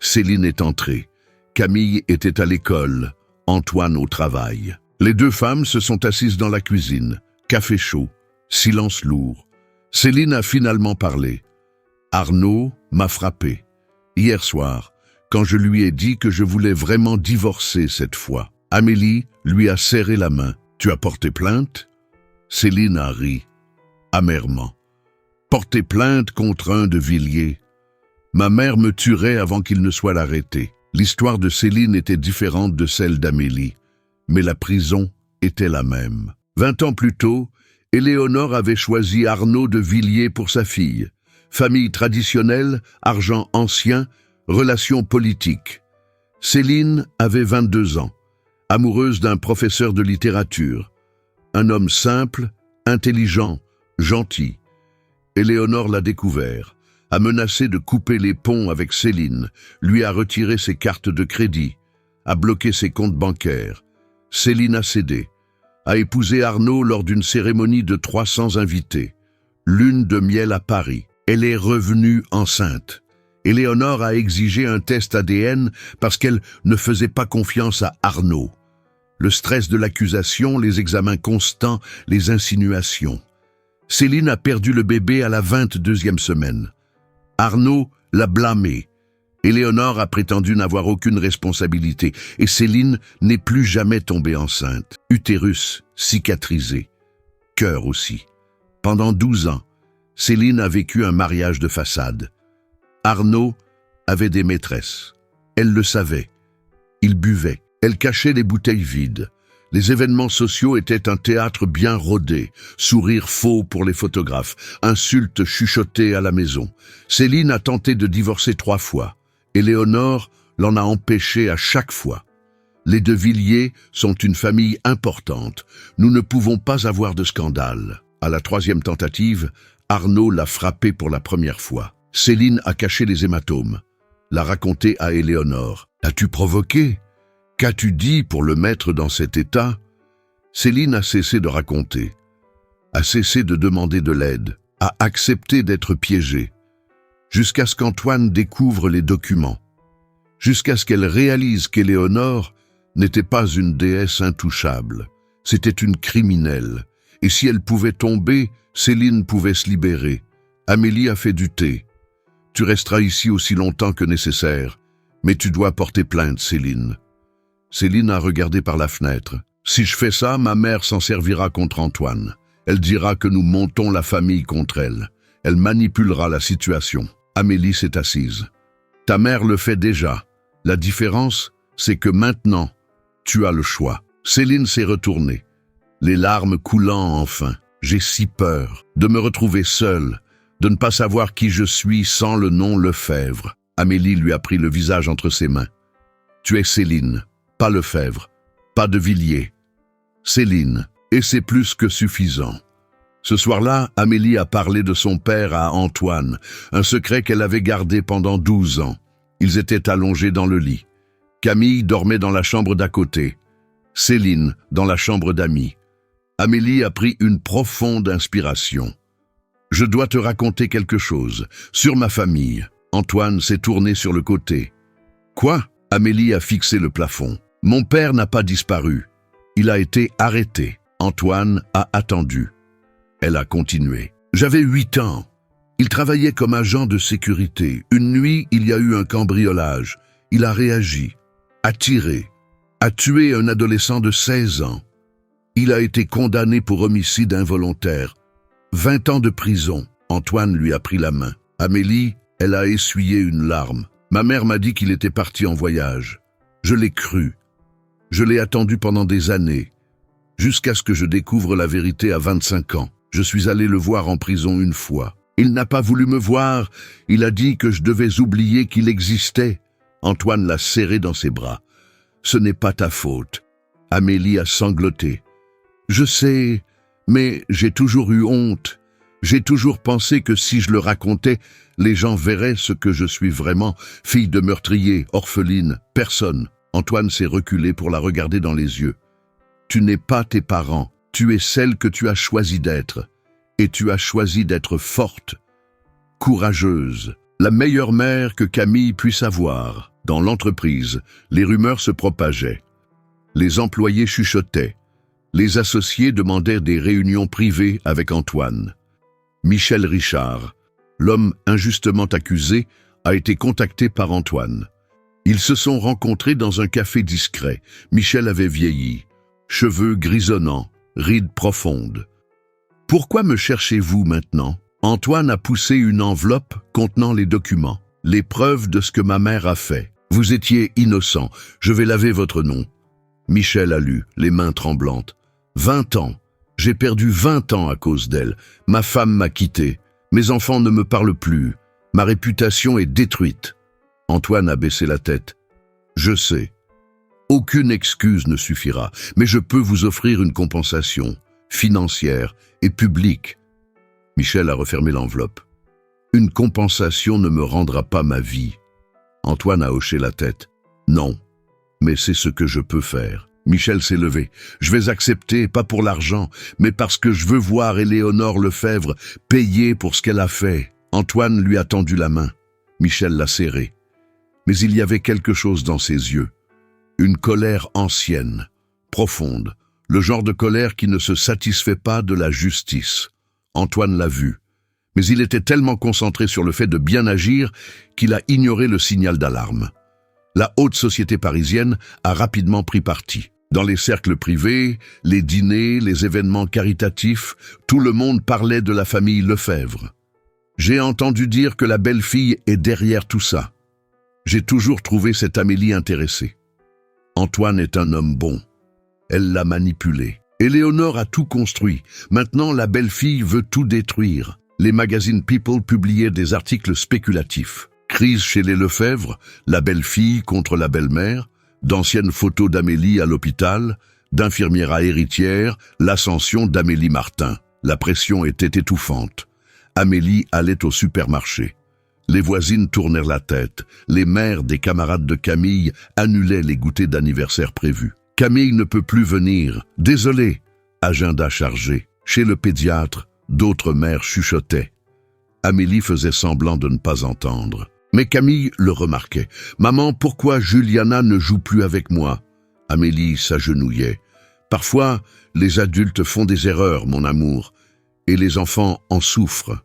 Céline est entrée. Camille était à l'école, Antoine au travail. Les 2 femmes se sont assises dans la cuisine. Café chaud, silence lourd. Céline a finalement parlé. Arnaud m'a frappé. Hier soir, quand je lui ai dit que je voulais vraiment divorcer cette fois. Amélie lui a serré la main. Tu as porté plainte? Céline a ri, amèrement. Porter plainte contre un de Villiers. Ma mère me tuerait avant qu'il ne soit arrêté. L'histoire de Céline était différente de celle d'Amélie, mais la prison était la même. 20 ans plus tôt, Éléonore avait choisi Arnaud de Villiers pour sa fille. Famille traditionnelle, argent ancien, relations politiques. Céline avait 22 ans, amoureuse d'un professeur de littérature. Un homme simple, intelligent, gentil. Éléonore l'a découvert, a menacé de couper les ponts avec Céline, lui a retiré ses cartes de crédit, a bloqué ses comptes bancaires. Céline a cédé, a épousé Arnaud lors d'une cérémonie de 300 invités, lune de miel à Paris. Elle est revenue enceinte. Éléonore a exigé un test ADN parce qu'elle ne faisait pas confiance à Arnaud. Le stress de l'accusation, les examens constants, les insinuations. Céline a perdu le bébé à la 22e semaine. Arnaud l'a blâmé. Éléonore a prétendu n'avoir aucune responsabilité et Céline n'est plus jamais tombée enceinte. Utérus cicatrisé. Cœur aussi. Pendant 12 ans, Céline a vécu un mariage de façade. Arnaud avait des maîtresses. Elle le savait. Il buvait. Elle cachait les bouteilles vides. Les événements sociaux étaient un théâtre bien rodé. Sourires faux pour les photographes. Insultes chuchotées à la maison. Céline a tenté de divorcer 3 fois. Éléonore l'en a empêché à chaque fois. Les De Villiers sont une famille importante. Nous ne pouvons pas avoir de scandale. À la 3e tentative, Arnaud l'a frappé pour la première fois. Céline a caché les hématomes. L'a raconté à Éléonore. « As-tu provoqué ? Qu'as-tu dit pour le mettre dans cet état ?» Céline a cessé de raconter, a cessé de demander de l'aide, a accepté d'être piégée, jusqu'à ce qu'Antoine découvre les documents, jusqu'à ce qu'elle réalise qu'Éléonore n'était pas une déesse intouchable, c'était une criminelle, et si elle pouvait tomber, Céline pouvait se libérer. Amélie a fait du thé. « Tu resteras ici aussi longtemps que nécessaire, mais tu dois porter plainte, Céline. » Céline a regardé par la fenêtre. « Si je fais ça, ma mère s'en servira contre Antoine. Elle dira que nous montons la famille contre elle. Elle manipulera la situation. » Amélie s'est assise. « Ta mère le fait déjà. La différence, c'est que maintenant, tu as le choix. » Céline s'est retournée, les larmes coulant enfin. « J'ai si peur de me retrouver seule, de ne pas savoir qui je suis sans le nom Lefebvre. » Amélie lui a pris le visage entre ses mains. « Tu es Céline, pas Lefebvre, pas De Villiers. Céline, et c'est plus que suffisant. » Ce soir-là, Amélie a parlé de son père à Antoine, un secret qu'elle avait gardé pendant 12 ans. Ils étaient allongés dans le lit. Camille dormait dans la chambre d'à côté. Céline dans la chambre d'amis. Amélie a pris une profonde inspiration. « Je dois te raconter quelque chose, sur ma famille. » Antoine s'est tourné sur le côté. « Quoi ?» Amélie a fixé le plafond. « Mon père n'a pas disparu. Il a été arrêté. » Antoine a attendu. Elle a continué. « J'avais 8 ans. Il travaillait comme agent de sécurité. Une nuit, il y a eu un cambriolage. Il a réagi, a tiré, a tué un adolescent de 16 ans. Il a été condamné pour homicide involontaire. 20 ans de prison. » Antoine lui a pris la main. Amélie, elle a essuyé une larme. « Ma mère m'a dit qu'il était parti en voyage. Je l'ai cru. Je l'ai attendu pendant des années, jusqu'à ce que je découvre la vérité à 25 ans. Je suis allé le voir en prison une fois. Il n'a pas voulu me voir. Il a dit que je devais oublier qu'il existait. » Antoine l'a serré dans ses bras. « Ce n'est pas ta faute. » Amélie a sangloté. « Je sais, mais j'ai toujours eu honte. J'ai toujours pensé que si je le racontais, les gens verraient ce que je suis vraiment, fille de meurtrier, orpheline, personne. » Antoine s'est reculé pour la regarder dans les yeux. « Tu n'es pas tes parents. Tu es celle que tu as choisi d'être. Et tu as choisi d'être forte, courageuse, la meilleure mère que Camille puisse avoir. » Dans l'entreprise, les rumeurs se propageaient. Les employés chuchotaient. Les associés demandaient des réunions privées avec Antoine. Michel Richard, l'homme injustement accusé, a été contacté par Antoine. Ils se sont rencontrés dans un café discret. Michel avait vieilli, cheveux grisonnants, rides profondes. « Pourquoi me cherchez-vous maintenant ?» Antoine a poussé une enveloppe contenant les documents, les preuves de ce que ma mère a fait. « Vous étiez innocent, je vais laver votre nom. » Michel a lu, les mains tremblantes. « 20 ans. J'ai perdu 20 ans à cause d'elle. Ma femme m'a quitté. Mes enfants ne me parlent plus. Ma réputation est détruite. » Antoine a baissé la tête. « Je sais. Aucune excuse ne suffira, mais je peux vous offrir une compensation, financière et publique. » Michel a refermé l'enveloppe. « Une compensation ne me rendra pas ma vie. » Antoine a hoché la tête. « Non, mais c'est ce que je peux faire. » Michel s'est levé. « Je vais accepter, pas pour l'argent, mais parce que je veux voir Éléonore Lefebvre payer pour ce qu'elle a fait. » Antoine lui a tendu la main. Michel l'a serré. Mais il y avait quelque chose dans ses yeux. Une colère ancienne, profonde, le genre de colère qui ne se satisfait pas de la justice. Antoine l'a vu. Mais il était tellement concentré sur le fait de bien agir qu'il a ignoré le signal d'alarme. La haute société parisienne a rapidement pris parti. Dans les cercles privés, les dîners, les événements caritatifs, tout le monde parlait de la famille Lefebvre. J'ai entendu dire que la belle-fille est derrière tout ça. J'ai toujours trouvé cette Amélie intéressée. Antoine est un homme bon. Elle l'a manipulé. Éléonore a tout construit. Maintenant, la belle-fille veut tout détruire. Les magazines People publiaient des articles spéculatifs. Crise chez les Lefebvre, la belle-fille contre la belle-mère, d'anciennes photos d'Amélie à l'hôpital, d'infirmière à héritière, l'ascension d'Amélie Martin. La pression était étouffante. Amélie allait au supermarché. Les voisines tournèrent la tête. Les mères des camarades de Camille annulaient les goûters d'anniversaire prévus. Camille ne peut plus venir. Désolé. Agenda chargé. Chez le pédiatre, d'autres mères chuchotaient. Amélie faisait semblant de ne pas entendre. Mais Camille le remarquait. « Maman, pourquoi Juliana ne joue plus avec moi ?» Amélie s'agenouillait. « Parfois, les adultes font des erreurs, mon amour, et les enfants en souffrent. »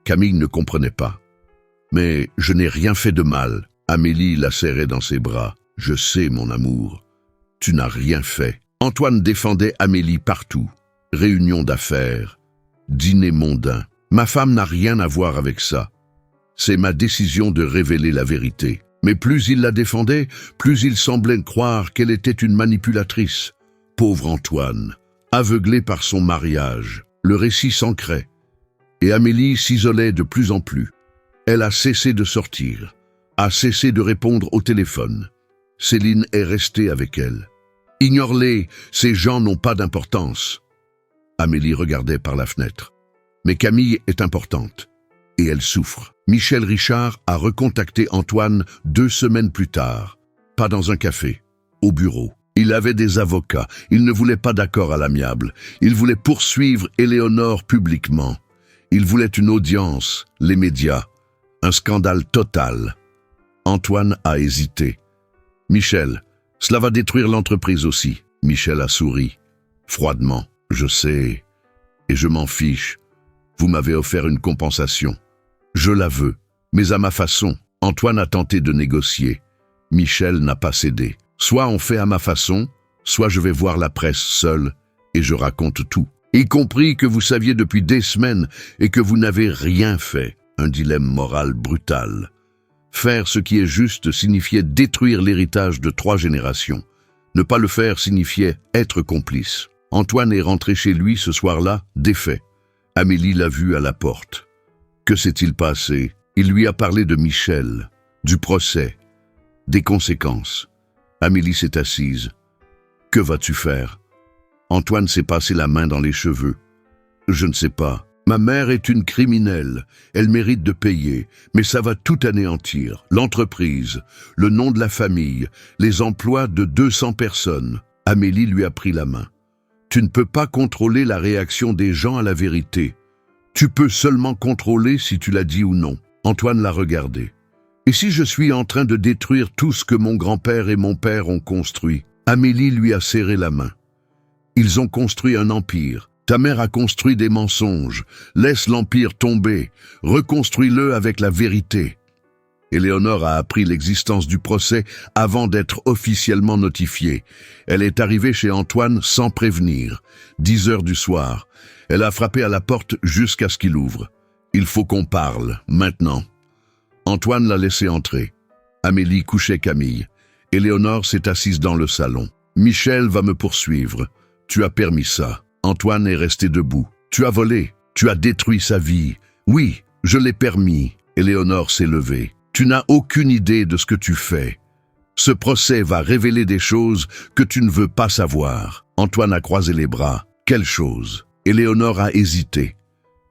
Camille ne comprenait pas. « Mais je n'ai rien fait de mal. » Amélie la serrait dans ses bras. « Je sais, mon amour. Tu n'as rien fait. » Antoine défendait Amélie partout. Réunions d'affaires, dîners mondains. « Ma femme n'a rien à voir avec ça. C'est ma décision de révéler la vérité. » Mais plus il la défendait, plus il semblait croire qu'elle était une manipulatrice. Pauvre Antoine, aveuglé par son mariage. Le récit s'ancrait. Et Amélie s'isolait de plus en plus. Elle a cessé de sortir, a cessé de répondre au téléphone. Céline est restée avec elle. « Ignore-les, ces gens n'ont pas d'importance. » Amélie regardait par la fenêtre. Mais Camille est importante, et elle souffre. Michel Richard a recontacté Antoine 2 semaines plus tard. Pas dans un café, au bureau. Il avait des avocats, il ne voulait pas d'accord à l'amiable. Il voulait poursuivre Éléonore publiquement. Il voulait une audience, les médias, un scandale total. Antoine a hésité. « Michel, cela va détruire l'entreprise aussi. » Michel a souri, froidement. « Je sais, et je m'en fiche. Vous m'avez offert une compensation. Je la veux, mais à ma façon. » Antoine a tenté de négocier. Michel n'a pas cédé. « Soit on fait à ma façon, soit je vais voir la presse seule et je raconte tout. Y compris que vous saviez depuis des semaines et que vous n'avez rien fait. » Un dilemme moral brutal. Faire ce qui est juste signifiait détruire l'héritage de 3 générations. Ne pas le faire signifiait être complice. Antoine est rentré chez lui ce soir-là, défait. Amélie l'a vu à la porte. Que s'est-il passé? Il lui a parlé de Michel, du procès, des conséquences. Amélie s'est assise. « Que vas-tu faire ?» Antoine s'est passé la main dans les cheveux. « Je ne sais pas. Ma mère est une criminelle. Elle mérite de payer, mais ça va tout anéantir. L'entreprise, le nom de la famille, les emplois de 200 personnes. » Amélie lui a pris la main. « Tu ne peux pas contrôler la réaction des gens à la vérité. Tu peux seulement contrôler si tu l'as dit ou non. » Antoine l'a regardé. « Et si je suis en train de détruire tout ce que mon grand-père et mon père ont construit ?» Amélie lui a serré la main. « Ils ont construit un empire. Ta mère a construit des mensonges. Laisse l'empire tomber. Reconstruis-le avec la vérité. » Éléonore a appris l'existence du procès avant d'être officiellement notifiée. Elle est arrivée chez Antoine sans prévenir. 10 heures du soir. Elle a frappé à la porte jusqu'à ce qu'il ouvre. « Il faut qu'on parle, maintenant. » Antoine l'a laissé entrer. Amélie couchait Camille. Éléonore s'est assise dans le salon. « Michel va me poursuivre. Tu as permis ça. » Antoine est resté debout. « Tu as volé. Tu as détruit sa vie. Oui, je l'ai permis. » Éléonore s'est levée. « Tu n'as aucune idée de ce que tu fais. Ce procès va révéler des choses que tu ne veux pas savoir. » Antoine a croisé les bras. « Quelle chose ?» Éléonore a hésité.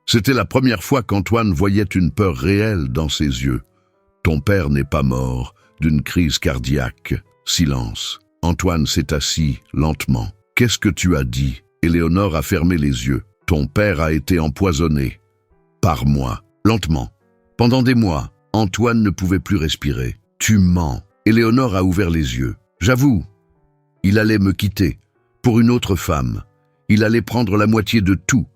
C'était la première fois qu'Antoine voyait une peur réelle dans ses yeux. « Ton père n'est pas mort d'une crise cardiaque. » Silence. Antoine s'est assis lentement. « Qu'est-ce que tu as dit ?» Éléonore a fermé les yeux. « Ton père a été empoisonné. Par moi. » Lentement. Pendant des mois, Antoine ne pouvait plus respirer. « Tu mens. » Éléonore a ouvert les yeux. « J'avoue. Il allait me quitter. Pour une autre femme. Il allait prendre la moitié de tout.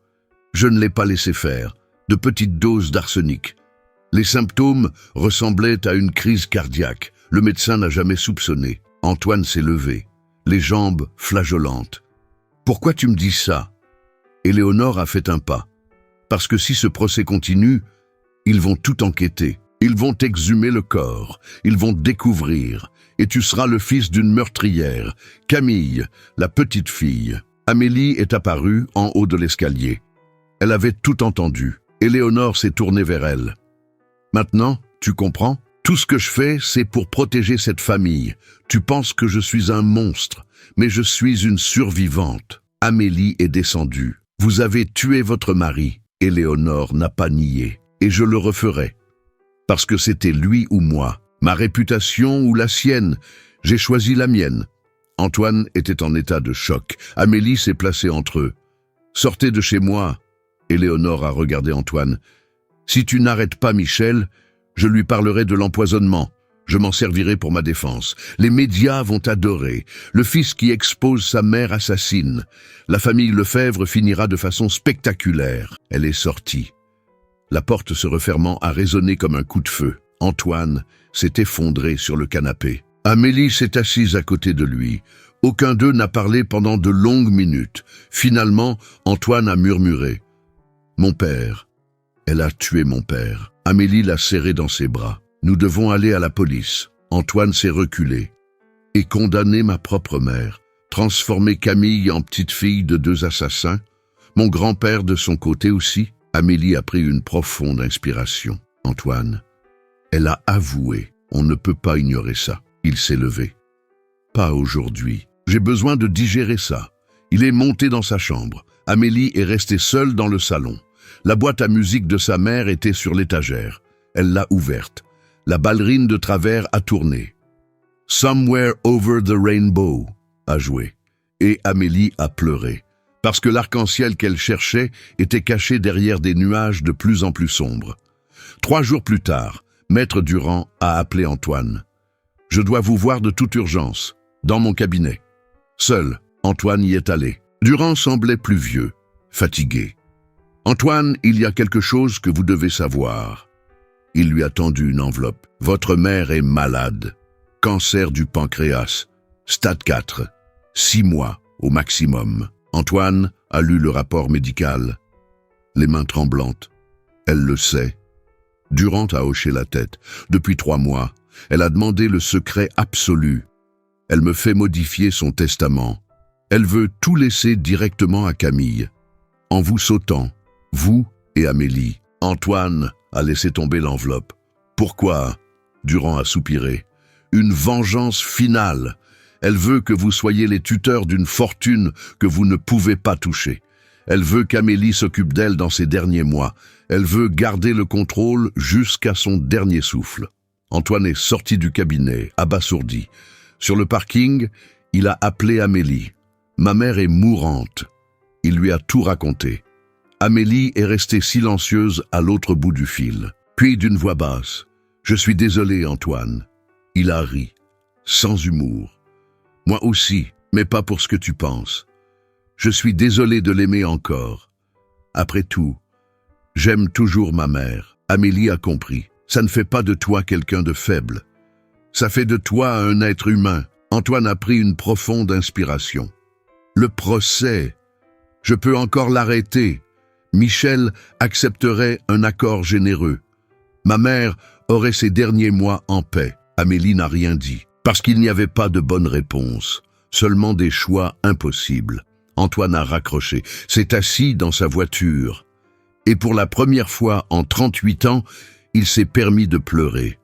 Je ne l'ai pas laissé faire. De petites doses d'arsenic. Les symptômes ressemblaient à une crise cardiaque. Le médecin n'a jamais soupçonné. » Antoine s'est levé, les jambes flageolantes. « Pourquoi tu me dis ça ?» Éléonore a fait un pas. « Parce que si ce procès continue, Ils vont tout enquêter. Ils vont exhumer le corps. Ils vont découvrir. Et tu seras le fils d'une meurtrière. Camille, la petite fille. Amélie est apparue en haut de l'escalier. Elle avait tout entendu. Éléonore s'est tournée vers elle. Maintenant, tu comprends? Tout ce que je fais, c'est pour protéger cette famille. Tu penses que je suis un monstre, mais je suis une survivante. Amélie est descendue. Vous avez tué votre mari. Éléonore n'a pas nié. Et je le referai. Parce que c'était lui ou moi. Ma réputation ou la sienne. J'ai choisi la mienne. Antoine était en état de choc. Amélie s'est placée entre eux. Sortez de chez moi. Éléonore a regardé Antoine. Si tu n'arrêtes pas Michel, je lui parlerai de l'empoisonnement. Je m'en servirai pour ma défense. Les médias vont adorer. Le fils qui expose sa mère assassine. La famille Lefebvre finira de façon spectaculaire. Elle est sortie. La porte se refermant a résonné comme un coup de feu. Antoine s'est effondré sur le canapé. Amélie s'est assise à côté de lui. Aucun d'eux n'a parlé pendant de longues minutes. Finalement, Antoine a murmuré. « Mon père. Elle a tué mon père. » Amélie l'a serré dans ses bras. « Nous devons aller à la police. » Antoine s'est reculé. « Et condamner ma propre mère. Transformer Camille en petite fille de 2 assassins. Mon grand-père de son côté aussi. » Amélie a pris une profonde inspiration. « Antoine. Elle a avoué. On ne peut pas ignorer ça. » Il s'est levé. « Pas aujourd'hui. J'ai besoin de digérer ça. » Il est monté dans sa chambre. Amélie est restée seule dans le salon. La boîte à musique de sa mère était sur l'étagère. Elle l'a ouverte. La ballerine de travers a tourné. « Somewhere over the rainbow » a joué. Et Amélie a pleuré, parce que l'arc-en-ciel qu'elle cherchait était caché derrière des nuages de plus en plus sombres. 3 jours plus tard, Maître Durand a appelé Antoine. « Je dois vous voir de toute urgence, dans mon cabinet. » Seul, Antoine y est allé. Durand semblait plus vieux, fatigué. « Antoine, il y a quelque chose que vous devez savoir. » Il lui a tendu une enveloppe. « Votre mère est malade. Cancer du pancréas. Stade 4. 6 mois au maximum. » Antoine a lu le rapport médical. Les mains tremblantes. Elle le sait. Durand a hoché la tête. Depuis 3 mois, elle a demandé le secret absolu. Elle me fait modifier son testament. Elle veut tout laisser directement à Camille. En vous sautant, vous et Amélie. Antoine a laissé tomber l'enveloppe. Pourquoi? Durand a soupiré. Une vengeance finale. Elle veut que vous soyez les tuteurs d'une fortune que vous ne pouvez pas toucher. Elle veut qu'Amélie s'occupe d'elle dans ses derniers mois. Elle veut garder le contrôle jusqu'à son dernier souffle. Antoine est sorti du cabinet, abasourdi. Sur le parking, il a appelé Amélie. Ma mère est mourante. Il lui a tout raconté. Amélie est restée silencieuse à l'autre bout du fil. Puis d'une voix basse, « Je suis désolé, Antoine. » Il a ri, sans humour. « Moi aussi, mais pas pour ce que tu penses. Je suis désolé de l'aimer encore. Après tout, j'aime toujours ma mère. » Amélie a compris. Ça ne fait pas de toi quelqu'un de faible. Ça fait de toi un être humain. Antoine a pris une profonde inspiration. Le procès, je peux encore l'arrêter. Michel accepterait un accord généreux. Ma mère aurait ses derniers mois en paix. Amélie n'a rien dit, parce qu'il n'y avait pas de bonne réponse, seulement des choix impossibles. Antoine a raccroché, s'est assis dans sa voiture. Et pour la première fois en 38 ans, il s'est permis de pleurer.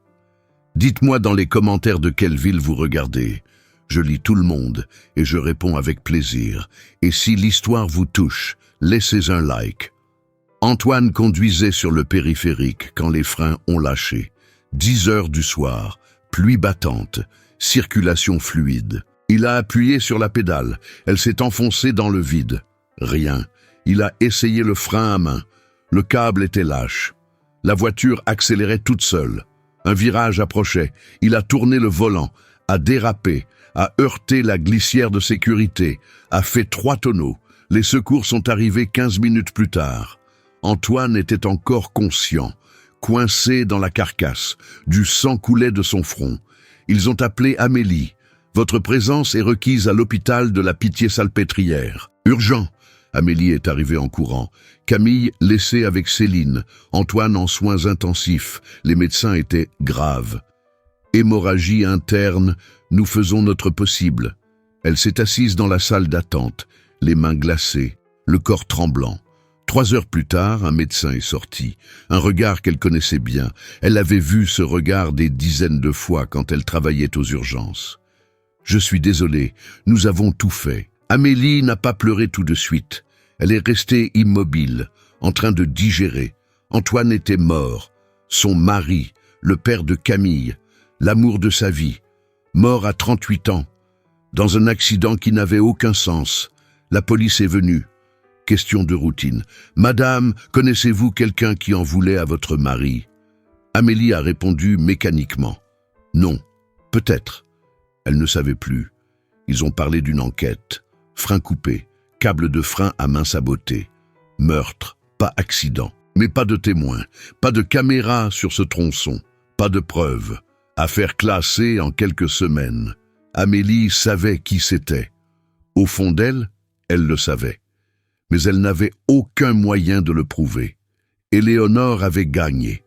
Dites-moi dans les commentaires de quelle ville vous regardez. Je lis tout le monde et je réponds avec plaisir. Et si l'histoire vous touche, laissez un like. Antoine conduisait sur le périphérique quand les freins ont lâché. 10 heures du soir, pluie battante, circulation fluide. Il a appuyé sur la pédale, elle s'est enfoncée dans le vide. Rien. Il a essayé le frein à main. Le câble était lâche. La voiture accélérait toute seule. Un virage approchait. Il a tourné le volant, a dérapé, a heurté la glissière de sécurité, a fait 3 tonneaux. Les secours sont arrivés 15 minutes plus tard. Antoine était encore conscient, coincé dans la carcasse. Du sang coulait de son front. Ils ont appelé Amélie. Votre présence est requise à l'hôpital de la Pitié-Salpêtrière. Urgent. Amélie est arrivée en courant. Camille laissée avec Céline. Antoine en soins intensifs. Les médecins étaient graves. Hémorragie interne, nous faisons notre possible. Elle s'est assise dans la salle d'attente, les mains glacées, le corps tremblant. 3 heures plus tard, un médecin est sorti. Un regard qu'elle connaissait bien. Elle avait vu ce regard des dizaines de fois quand elle travaillait aux urgences. « Je suis désolé, nous avons tout fait. » Amélie n'a pas pleuré tout de suite. Elle est restée immobile, en train de digérer. Antoine était mort. Son mari, le père de Camille, l'amour de sa vie, mort à 38 ans, dans un accident qui n'avait aucun sens. La police est venue. Question de routine. « Madame, connaissez-vous quelqu'un qui en voulait à votre mari ?» Amélie a répondu mécaniquement. « Non, peut-être. » Elle ne savait plus. Ils ont parlé d'une enquête. Frein coupé, câble de frein à main sabotée. Meurtre, pas accident. Mais pas de témoin, pas de caméra sur ce tronçon, pas de preuves. Affaire classée en quelques semaines. Amélie savait qui c'était. Au fond d'elle, elle le savait. Mais elle n'avait aucun moyen de le prouver. Éléonore avait gagné.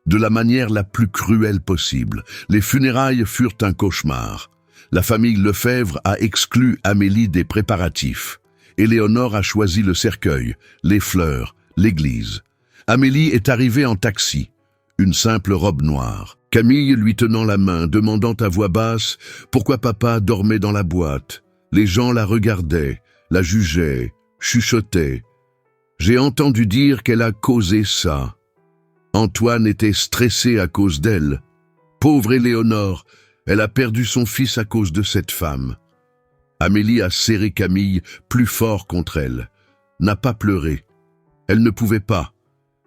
De la manière la plus cruelle possible. Les funérailles furent un cauchemar. La famille Lefebvre a exclu Amélie des préparatifs. Éléonore a choisi le cercueil, les fleurs, l'église. Amélie est arrivée en taxi, une simple robe noire. Camille lui tenant la main, demandant à voix basse pourquoi papa dormait dans la boîte. Les gens la regardaient, la jugeaient, chuchotaient. J'ai entendu dire qu'elle a causé ça. Antoine était stressé à cause d'elle. Pauvre Éléonore, elle a perdu son fils à cause de cette femme. Amélie a serré Camille plus fort contre elle, n'a pas pleuré. Elle ne pouvait pas.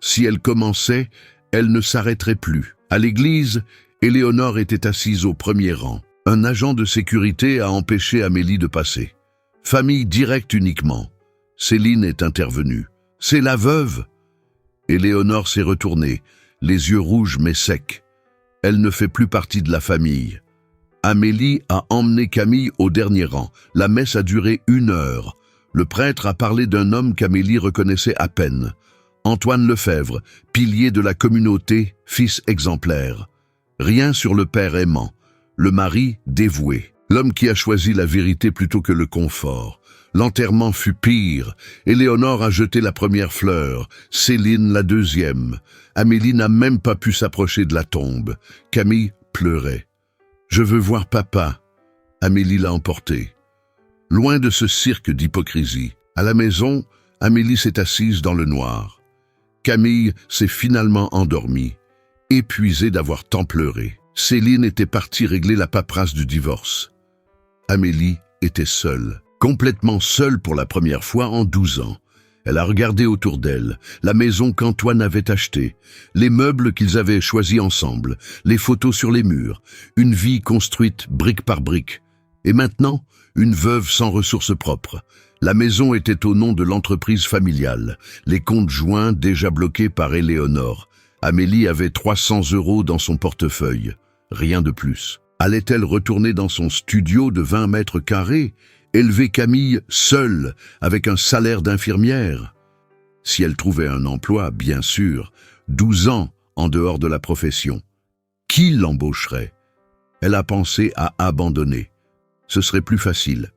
Si elle commençait, elle ne s'arrêterait plus. À l'église, Éléonore était assise au premier rang. Un agent de sécurité a empêché Amélie de passer. Famille directe uniquement. Céline est intervenue. « C'est la veuve !» Éléonore s'est retournée, les yeux rouges mais secs. Elle ne fait plus partie de la famille. Amélie a emmené Camille au dernier rang. La messe a duré 1 heure. Le prêtre a parlé d'un homme qu'Amélie reconnaissait à peine. Antoine Lefebvre, pilier de la communauté, fils exemplaire. Rien sur le père aimant, le mari dévoué, l'homme qui a choisi la vérité plutôt que le confort. L'enterrement fut pire. Éléonore a jeté la première fleur, Céline la deuxième. Amélie n'a même pas pu s'approcher de la tombe. Camille pleurait. « Je veux voir papa. » Amélie l'a emporté. Loin de ce cirque d'hypocrisie, à la maison, Amélie s'est assise dans le noir. Camille s'est finalement endormie, épuisée d'avoir tant pleuré. Céline était partie régler la paperasse du divorce. Amélie était seule, complètement seule pour la première fois en 12 ans. Elle a regardé autour d'elle, la maison qu'Antoine avait achetée, les meubles qu'ils avaient choisis ensemble, les photos sur les murs, une vie construite brique par brique. Et maintenant, une veuve sans ressources propres. La maison était au nom de l'entreprise familiale, les comptes joints déjà bloqués par Éléonore. Amélie avait 300 € dans son portefeuille, rien de plus. Allait-elle retourner dans son studio de 20 mètres carrés, élever Camille seule, avec un salaire d'infirmière? Si elle trouvait un emploi, bien sûr, 12 ans en dehors de la profession. Qui l'embaucherait? Elle a pensé à abandonner. Ce serait plus facile.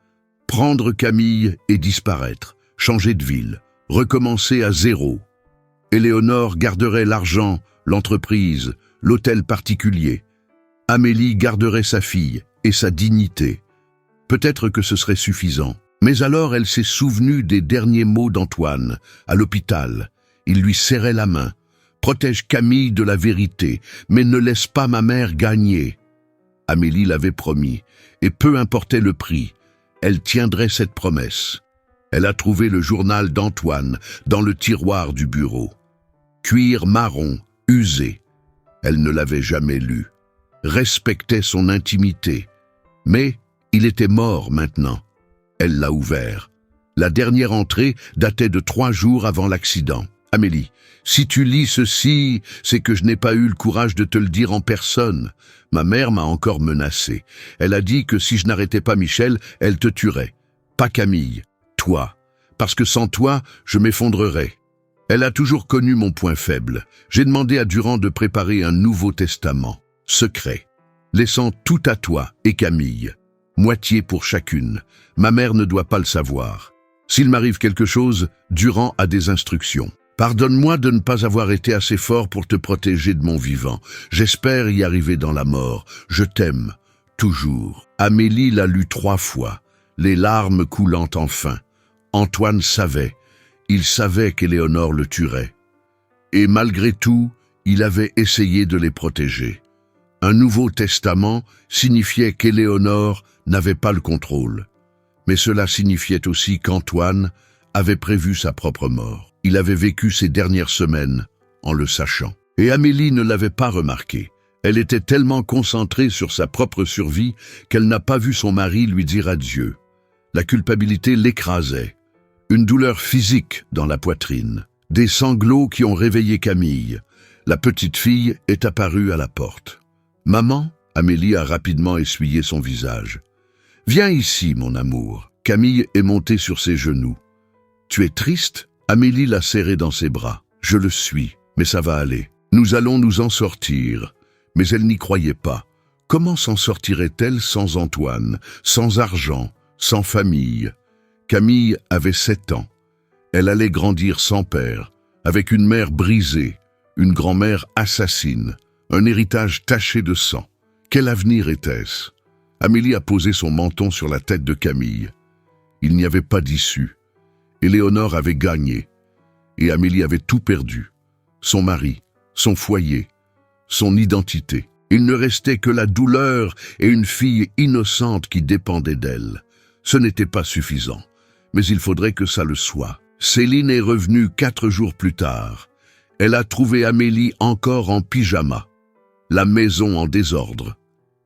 Prendre Camille et disparaître, changer de ville, recommencer à zéro. Éléonore garderait l'argent, l'entreprise, l'hôtel particulier. Amélie garderait sa fille et sa dignité. Peut-être que ce serait suffisant. Mais alors elle s'est souvenue des derniers mots d'Antoine, à l'hôpital. Il lui serrait la main. « Protège Camille de la vérité, mais ne laisse pas ma mère gagner. » Amélie l'avait promis, et peu importait le prix, elle tiendrait cette promesse. Elle a trouvé le journal d'Antoine dans le tiroir du bureau. Cuir marron, usé. Elle ne l'avait jamais lu. Respectait son intimité. Mais il était mort maintenant. Elle l'a ouvert. La dernière entrée datait de 3 jours avant l'accident. « Amélie, si tu lis ceci, c'est que je n'ai pas eu le courage de te le dire en personne. Ma mère m'a encore menacé. Elle a dit que si je n'arrêtais pas Michel, elle te tuerait. Pas Camille, toi. parce que sans toi, je m'effondrerais. Elle a toujours connu mon point faible. J'ai demandé à Durand de préparer un Nouveau Testament, secret, laissant tout à toi et Camille. Moitié pour chacune. Ma mère ne doit pas le savoir. S'il m'arrive quelque chose, Durand a des instructions. Pardonne-moi de ne pas avoir été assez fort pour te protéger de mon vivant. J'espère y arriver dans la mort. Je t'aime, toujours. Amélie l'a lu 3 fois, les larmes coulant enfin. Antoine savait. Il savait qu'Éléonore le tuerait. Et malgré tout, il avait essayé de les protéger. Un Nouveau Testament signifiait qu'Éléonore n'avait pas le contrôle. Mais cela signifiait aussi qu'Antoine avait prévu sa propre mort. Il avait vécu ses dernières semaines en le sachant. Et Amélie ne l'avait pas remarqué. Elle était tellement concentrée sur sa propre survie qu'elle n'a pas vu son mari lui dire adieu. La culpabilité l'écrasait. Une douleur physique dans la poitrine. Des sanglots qui ont réveillé Camille. La petite fille est apparue à la porte. « Maman ?» Amélie a rapidement essuyé son visage. « Viens ici, mon amour. » Camille est montée sur ses genoux. « Tu es triste ?» Amélie l'a serré dans ses bras. « Je le suis, mais ça va aller. Nous allons nous en sortir. » Mais elle n'y croyait pas. Comment s'en sortirait-elle sans Antoine, sans argent, sans famille? Camille avait 7 ans. Elle allait grandir sans père, avec une mère brisée, une grand-mère assassine, un héritage taché de sang. Quel avenir était-ce? Amélie a posé son menton sur la tête de Camille. Il n'y avait pas d'issue. Éléonore avait gagné, et Amélie avait tout perdu. Son mari, son foyer, son identité. Il ne restait que la douleur et une fille innocente qui dépendait d'elle. Ce n'était pas suffisant, mais il faudrait que ça le soit. Céline est revenue 4 jours plus tard. Elle a trouvé Amélie encore en pyjama, la maison en désordre.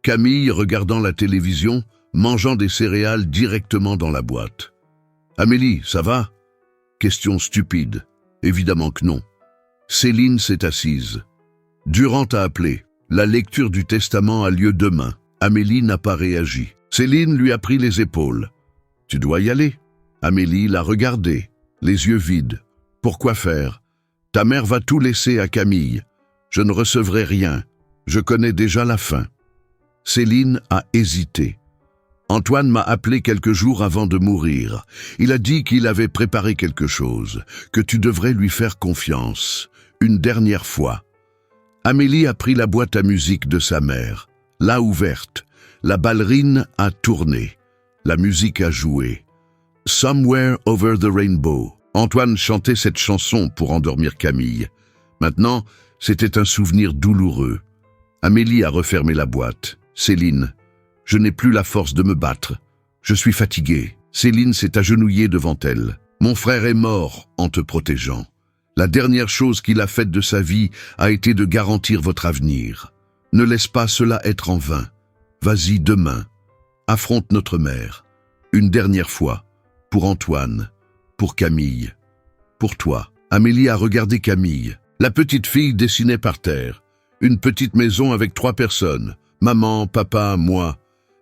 Camille regardant la télévision, mangeant des céréales directement dans la boîte. « Amélie, ça va ?» Question stupide. Évidemment que non. Céline s'est assise. Durand a appelé. La lecture du testament a lieu demain. Amélie n'a pas réagi. Céline lui a pris les épaules. « Tu dois y aller. » Amélie l'a regardé, les yeux vides. « Pourquoi faire? Ta mère va tout laisser à Camille. Je ne recevrai rien. Je connais déjà la fin. » Céline a hésité. Antoine m'a appelé quelques jours avant de mourir. Il a dit qu'il avait préparé quelque chose, que tu devrais lui faire confiance, une dernière fois. Amélie a pris la boîte à musique de sa mère, l'a ouverte. La ballerine a tourné. La musique a joué. « Somewhere over the rainbow ». Antoine chantait cette chanson pour endormir Camille. Maintenant, c'était un souvenir douloureux. Amélie a refermé la boîte. « Céline, je n'ai plus la force de me battre. Je suis fatiguée. » Céline s'est agenouillée devant elle. « Mon frère est mort en te protégeant. La dernière chose qu'il a faite de sa vie a été de garantir votre avenir. Ne laisse pas cela être en vain. Vas-y demain. Affronte notre mère. Une dernière fois. Pour Antoine. Pour Camille. Pour toi. » Amélie a regardé Camille. La petite fille dessinait par terre. Une petite maison avec 3 personnes. Maman, papa, moi.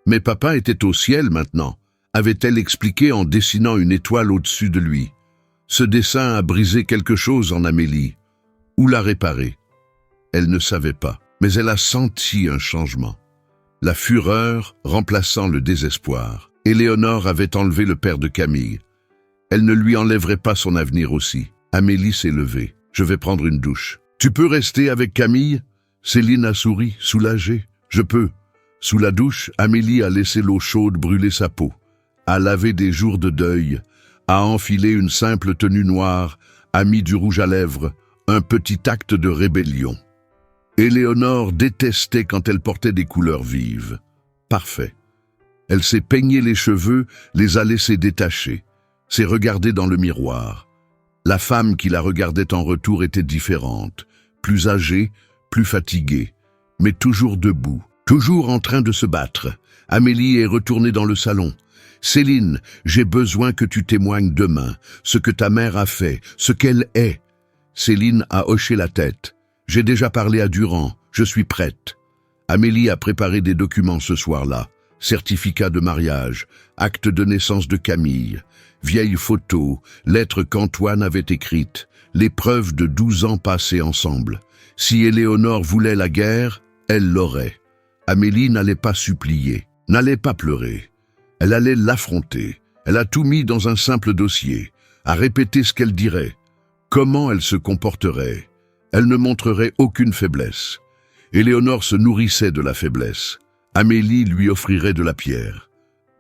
Mais papa était au ciel maintenant, avait-elle expliqué en dessinant une étoile au-dessus de lui. Ce dessin a brisé quelque chose en Amélie. Où l'a réparé? Elle ne savait pas, mais elle a senti un changement. La fureur remplaçant le désespoir. Éléonore avait enlevé le père de Camille. Elle ne lui enlèverait pas son avenir aussi. Amélie s'est levée. « Je vais prendre une douche. »« Tu peux rester avec Camille ?» Céline a souri, soulagée. « Je peux. » Sous la douche, Amélie a laissé l'eau chaude brûler sa peau, a lavé des jours de deuil, a enfilé une simple tenue noire, a mis du rouge à lèvres, un petit acte de rébellion. Éléonore détestait quand elle portait des couleurs vives. Parfait. Elle s'est peigné les cheveux, les a laissés détachés, s'est regardée dans le miroir. La femme qui la regardait en retour était différente, plus âgée, plus fatiguée, mais toujours debout. Toujours en train de se battre, Amélie est retournée dans le salon. « Céline, j'ai besoin que tu témoignes demain, ce que ta mère a fait, ce qu'elle est. » Céline a hoché la tête. « J'ai déjà parlé à Durand, je suis prête. » Amélie a préparé des documents ce soir-là. Certificat de mariage, acte de naissance de Camille. vieilles photos, lettres qu'Antoine avait écrites, les preuves de 12 ans passés ensemble. Si Éléonore voulait la guerre, elle l'aurait. Amélie n'allait pas supplier, n'allait pas pleurer. Elle allait l'affronter. Elle a tout mis dans un simple dossier, à répéter ce qu'elle dirait, comment elle se comporterait. Elle ne montrerait aucune faiblesse. Éléonore se nourrissait de la faiblesse. Amélie lui offrirait de la pierre.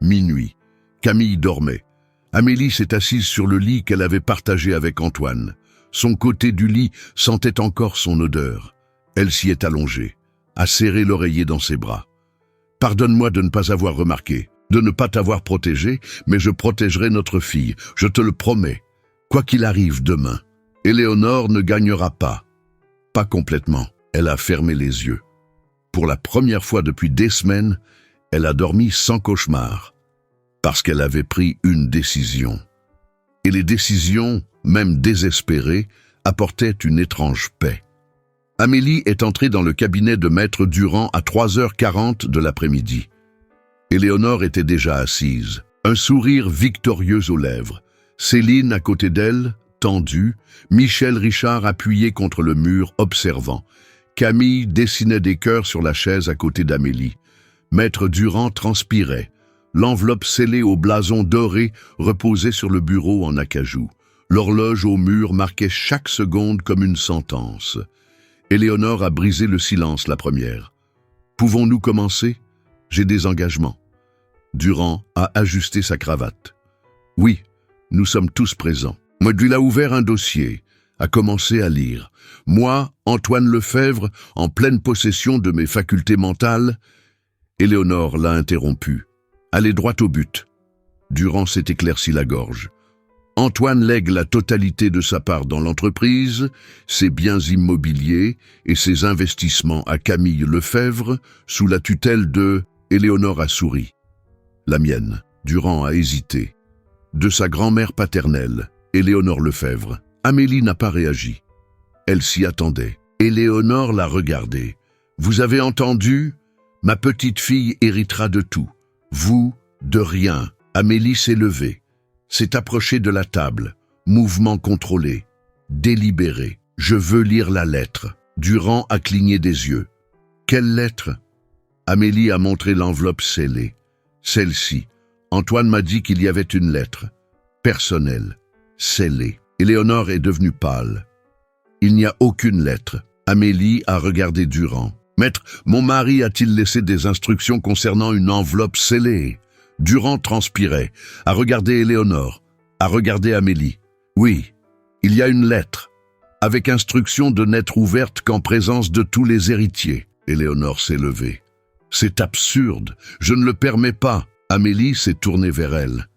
Minuit. Camille dormait. Amélie s'est assise sur le lit qu'elle avait partagé avec Antoine. Son côté du lit sentait encore son odeur. Elle s'y est allongée, a serré l'oreiller dans ses bras. « Pardonne-moi de ne pas avoir remarqué, de ne pas t'avoir protégé, mais je protégerai notre fille, je te le promets. Quoi qu'il arrive demain, Éléonore ne gagnera pas. » Pas complètement. Elle a fermé les yeux. Pour la première fois depuis des semaines, elle a dormi sans cauchemar, parce qu'elle avait pris une décision. Et les décisions, même désespérées, apportaient une étrange paix. Amélie est entrée dans le cabinet de Maître Durand à 3h40 de l'après-midi. Éléonore était déjà assise, un sourire victorieux aux lèvres. Céline à côté d'elle, tendue, Michel Richard appuyé contre le mur, observant. Camille dessinait des cœurs sur la chaise à côté d'Amélie. Maître Durand transpirait. L'enveloppe scellée au blason doré reposait sur le bureau en acajou. L'horloge au mur marquait chaque seconde comme une sentence. Éléonore a brisé le silence la première. « Pouvons-nous commencer ? J'ai des engagements. » Durand a ajusté sa cravate. « Oui, nous sommes tous présents. » Module a ouvert un dossier, a commencé à lire. Moi, Antoine Lefebvre, en pleine possession de mes facultés mentales. Éléonore l'a interrompu. Allez droit au but. Durand s'est éclairci la gorge. Antoine lègue la totalité de sa part dans l'entreprise, ses biens immobiliers et ses investissements à Camille Lefebvre, sous la tutelle de... Éléonore a souri. La mienne. Durand a hésité. De sa grand-mère paternelle, Éléonore Lefebvre. Amélie n'a pas réagi. Elle s'y attendait. Éléonore l'a regardée. « Vous avez entendu ? Ma petite fille héritera de tout. Vous, de rien. » Amélie s'est levée, s'est approchée de la table. Mouvement contrôlé, délibéré. « Je veux lire la lettre. » Durand a cligné des yeux. « Quelle lettre ?» Amélie a montré l'enveloppe scellée. « Celle-ci. Antoine m'a dit qu'il y avait une lettre. Personnelle. Scellée. » Éléonore est devenue pâle. Il n'y a aucune lettre. Amélie a regardé Durand. « Maître, mon mari a-t-il laissé des instructions concernant une enveloppe scellée ?» Durand transpirait, a regardé Éléonore, a regardé Amélie. « Oui, il y a une lettre, avec instruction de n'être ouverte qu'en présence de tous les héritiers. » Éléonore s'est levée. « C'est absurde, je ne le permets pas. » Amélie s'est tournée vers elle.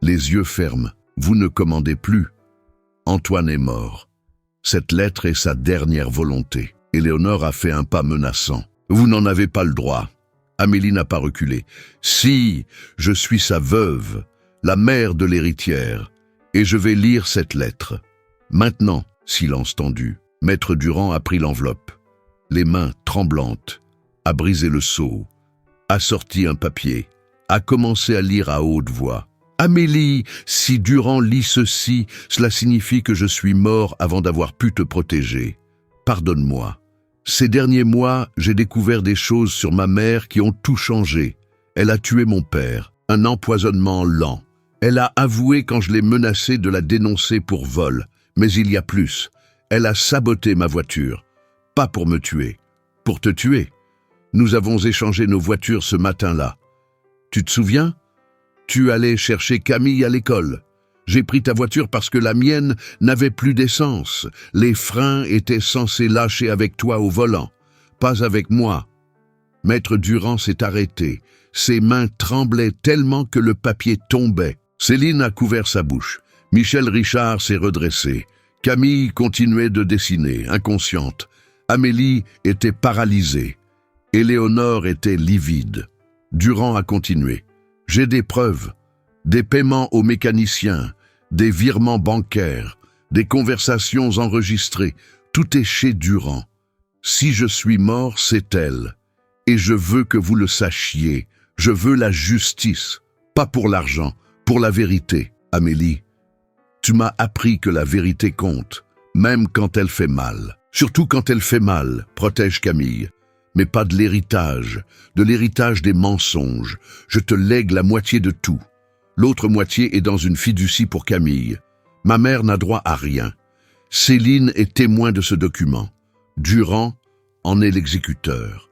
Les yeux fermes. « Vous ne commandez plus. Antoine est mort. Cette lettre est sa dernière volonté. » Éléonore a fait un pas menaçant. « Vous n'en avez pas le droit. » Amélie n'a pas reculé. « Si, je suis sa veuve, la mère de l'héritière, et je vais lire cette lettre. » Maintenant, silence tendu, Maître Durand a pris l'enveloppe. Les mains tremblantes, a brisé le sceau, a sorti un papier, a commencé à lire à haute voix. « Amélie, si Durand lit ceci, cela signifie que je suis mort avant d'avoir pu te protéger. Pardonne-moi. Ces derniers mois, j'ai découvert des choses sur ma mère qui ont tout changé. Elle a tué mon père, un empoisonnement lent. Elle a avoué quand je l'ai menacée de la dénoncer pour vol. Mais il y a plus. Elle a saboté ma voiture. Pas pour me tuer, pour te tuer. Nous avons échangé nos voitures ce matin-là. Tu te souviens ? Tu allais chercher Camille à l'école. J'ai pris ta voiture parce que la mienne n'avait plus d'essence. Les freins étaient censés lâcher avec toi au volant, pas avec moi. » Maître Durand s'est arrêté. Ses mains tremblaient tellement que le papier tombait. Céline a couvert sa bouche. Michel Richard s'est redressé. Camille continuait de dessiner, inconsciente. Amélie était paralysée. Éléonore était livide. Durand a continué. « J'ai des preuves. Des paiements aux mécaniciens, des virements bancaires, des conversations enregistrées. Tout est chez Durand. Si je suis mort, c'est elle. Et je veux que vous le sachiez. Je veux la justice. Pas pour l'argent, pour la vérité. » Amélie, tu m'as appris que la vérité compte, même quand elle fait mal. Surtout quand elle fait mal, protège Camille. Mais pas de l'héritage des mensonges. Je te lègue la moitié de tout. L'autre moitié est dans une fiducie pour Camille. Ma mère n'a droit à rien. Céline est témoin de ce document. Durand en est l'exécuteur.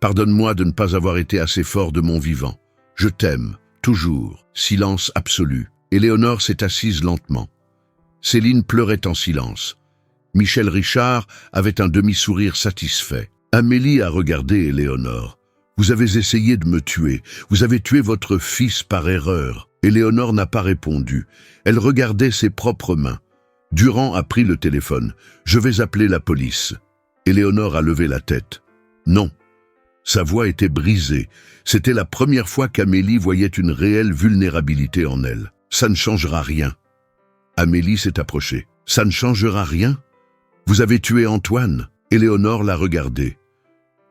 Pardonne-moi de ne pas avoir été assez fort de mon vivant. Je t'aime, toujours. Silence absolu. Éléonore s'est assise lentement. Céline pleurait en silence. Michel Richard avait un demi-sourire satisfait. Amélie a regardé Éléonore. Vous avez essayé de me tuer. Vous avez tué votre fils par erreur. Éléonore n'a pas répondu. Elle regardait ses propres mains. Durand a pris le téléphone. Je vais appeler la police. Éléonore a levé la tête. Non. Sa voix était brisée. C'était la première fois qu'Amélie voyait une réelle vulnérabilité en elle. Ça ne changera rien. Amélie s'est approchée. Ça ne changera rien? Vous avez tué Antoine? Éléonore l'a regardé,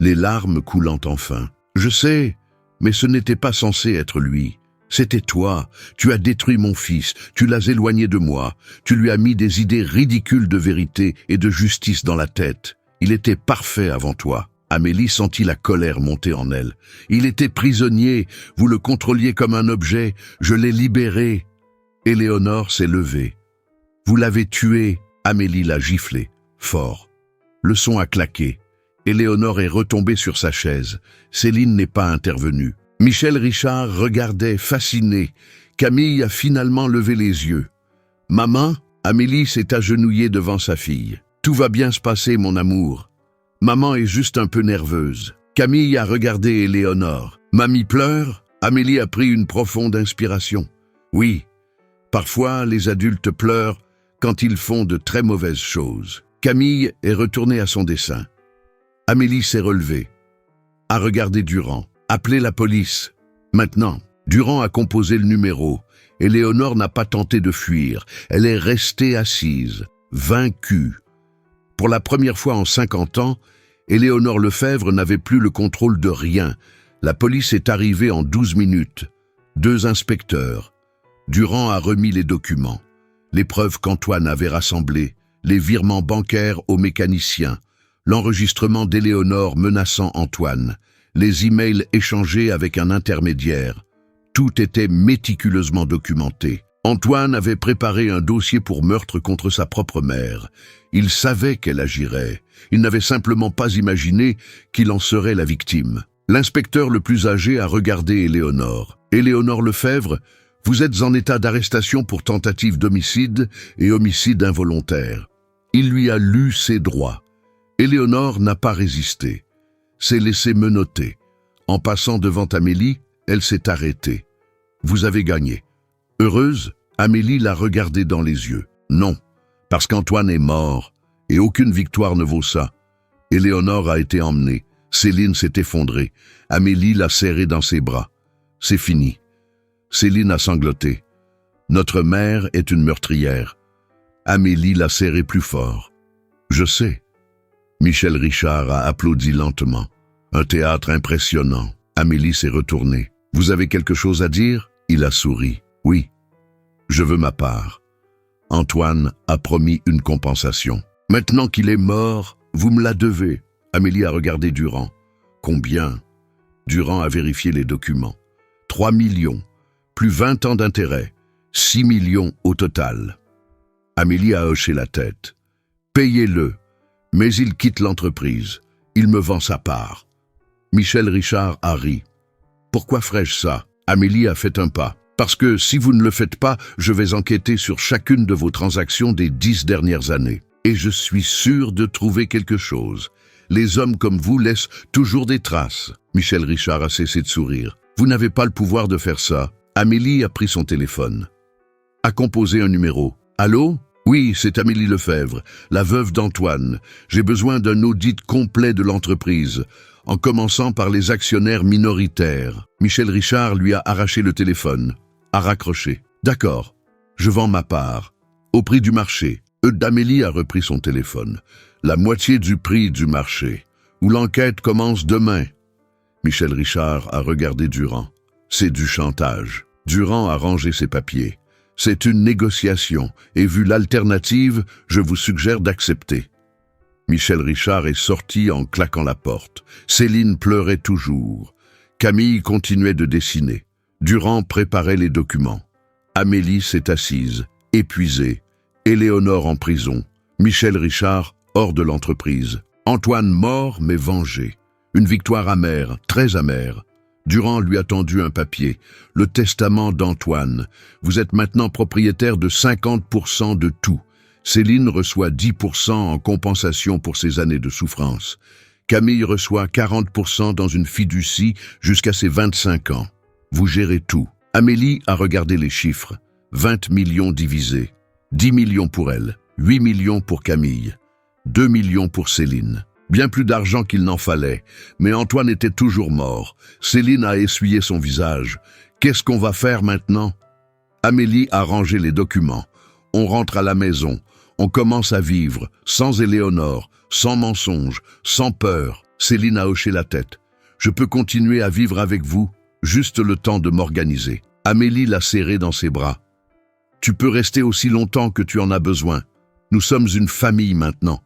les larmes coulant enfin. Je sais, mais ce n'était pas censé être lui. C'était toi. Tu as détruit mon fils, tu l'as éloigné de moi, tu lui as mis des idées ridicules de vérité et de justice dans la tête. Il était parfait avant toi. Amélie sentit la colère monter en elle. Il était prisonnier, vous le contrôliez comme un objet, je l'ai libéré. Éléonore s'est levée. Vous l'avez tué. Amélie l'a giflé, fort. Le son a claqué. Éléonore est retombée sur sa chaise. Céline n'est pas intervenue. Michel Richard regardait, fasciné. Camille a finalement levé les yeux. « Maman ?» Amélie s'est agenouillée devant sa fille. « Tout va bien se passer, mon amour. Maman est juste un peu nerveuse. » Camille a regardé Éléonore. « Mamie pleure ?» Amélie a pris une profonde inspiration. « Oui, parfois les adultes pleurent quand ils font de très mauvaises choses. » Camille est retournée à son dessin. Amélie s'est relevée, a regardé Durand. Appelez la police. Maintenant. Durand a composé le numéro. Éléonore n'a pas tenté de fuir. Elle est restée assise, vaincue. Pour la première fois en 50 ans, Éléonore Lefebvre n'avait plus le contrôle de rien. La police est arrivée en 12 minutes. 2 inspecteurs. Durand a remis les documents. Les preuves qu'Antoine avait rassemblées. Les virements bancaires aux mécaniciens, l'enregistrement d'Éléonore menaçant Antoine, les emails échangés avec un intermédiaire. Tout était méticuleusement documenté. Antoine avait préparé un dossier pour meurtre contre sa propre mère. Il savait qu'elle agirait. Il n'avait simplement pas imaginé qu'il en serait la victime. L'inspecteur le plus âgé a regardé Éléonore. « Éléonore Lefebvre, vous êtes en état d'arrestation pour tentative d'homicide et homicide involontaire. » Il lui a lu ses droits. Éléonore n'a pas résisté. S'est laissée menotter. En passant devant Amélie, elle s'est arrêtée. Vous avez gagné. Heureuse, Amélie l'a regardée dans les yeux. Non, parce qu'Antoine est mort, et aucune victoire ne vaut ça. Éléonore a été emmenée. Céline s'est effondrée. Amélie l'a serrée dans ses bras. C'est fini. Céline a sangloté. Notre mère est une meurtrière. Amélie l'a serré plus fort. Je sais. Michel Richard a applaudi lentement. Un théâtre impressionnant. Amélie s'est retournée. Vous avez quelque chose à dire? Il a souri. Oui. Je veux ma part. Antoine a promis une compensation. Maintenant qu'il est mort, vous me la devez. Amélie a regardé Durand. Combien? Durand a vérifié les documents. 3 millions, plus 20 ans d'intérêt. 6 millions au total. Amélie a hoché la tête. Payez-le, mais il quitte l'entreprise. Il me vend sa part. Michel Richard a ri. Pourquoi ferais-je ça? Amélie a fait un pas. Parce que si vous ne le faites pas, je vais enquêter sur chacune de vos transactions des 10 dernières années. Et je suis sûr de trouver quelque chose. Les hommes comme vous laissent toujours des traces. Michel Richard a cessé de sourire. Vous n'avez pas le pouvoir de faire ça. Amélie a pris son téléphone. A composé un numéro. Allô? Oui, c'est Amélie Lefebvre, la veuve d'Antoine. J'ai besoin d'un audit complet de l'entreprise, en commençant par les actionnaires minoritaires. Michel Richard lui a arraché le téléphone, a raccroché. D'accord, je vends ma part, au prix du marché. Amélie a repris son téléphone. La moitié du prix du marché, où l'enquête commence demain. Michel Richard a regardé Durand. C'est du chantage. Durand a rangé ses papiers. C'est une négociation, et vu l'alternative, je vous suggère d'accepter. Michel Richard est sorti en claquant la porte. Céline pleurait toujours. Camille continuait de dessiner. Durand préparait les documents. Amélie s'est assise, épuisée. Éléonore en prison. Michel Richard hors de l'entreprise. Antoine mort mais vengé. Une victoire amère, très amère. Durand lui a tendu un papier. Le testament d'Antoine. Vous êtes maintenant propriétaire de 50% de tout. Céline reçoit 10% en compensation pour ses années de souffrance. Camille reçoit 40% dans une fiducie jusqu'à ses 25 ans. Vous gérez tout. Amélie a regardé les chiffres. 20 millions divisés. 10 millions pour elle. 8 millions pour Camille. 2 millions pour Céline. Bien plus d'argent qu'il n'en fallait. Mais Antoine était toujours mort. Céline a essuyé son visage. Qu'est-ce qu'on va faire maintenant? Amélie a rangé les documents. On rentre à la maison. On commence à vivre, sans Éléonore, sans mensonge, sans peur. Céline a hoché la tête. Je peux continuer à vivre avec vous, juste le temps de m'organiser. Amélie l'a serré dans ses bras. Tu peux rester aussi longtemps que tu en as besoin. Nous sommes une famille maintenant.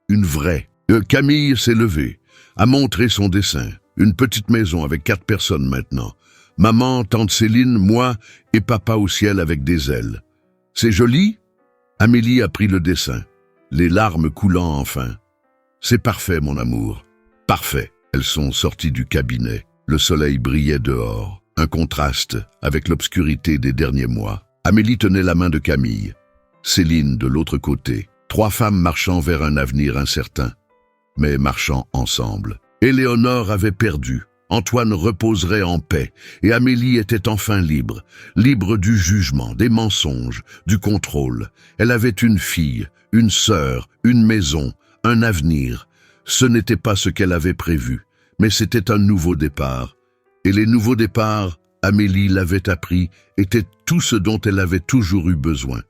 Une vraie. Camille s'est levée, a montré son dessin. Une petite maison avec 4 personnes maintenant. Maman, tante Céline, moi et papa au ciel avec des ailes. C'est joli? Amélie a pris le dessin, les larmes coulant enfin. C'est parfait, mon amour. Parfait. Elles sont sorties du cabinet. Le soleil brillait dehors. Un contraste avec l'obscurité des derniers mois. Amélie tenait la main de Camille. Céline de l'autre côté. 3 femmes marchant vers un avenir incertain, mais marchant ensemble. Éléonore avait perdu. Antoine reposerait en paix, et Amélie était enfin libre, libre du jugement, des mensonges, du contrôle. Elle avait une fille, une sœur, une maison, un avenir. Ce n'était pas ce qu'elle avait prévu, mais c'était un nouveau départ. Et les nouveaux départs, Amélie l'avait appris, étaient tout ce dont elle avait toujours eu besoin.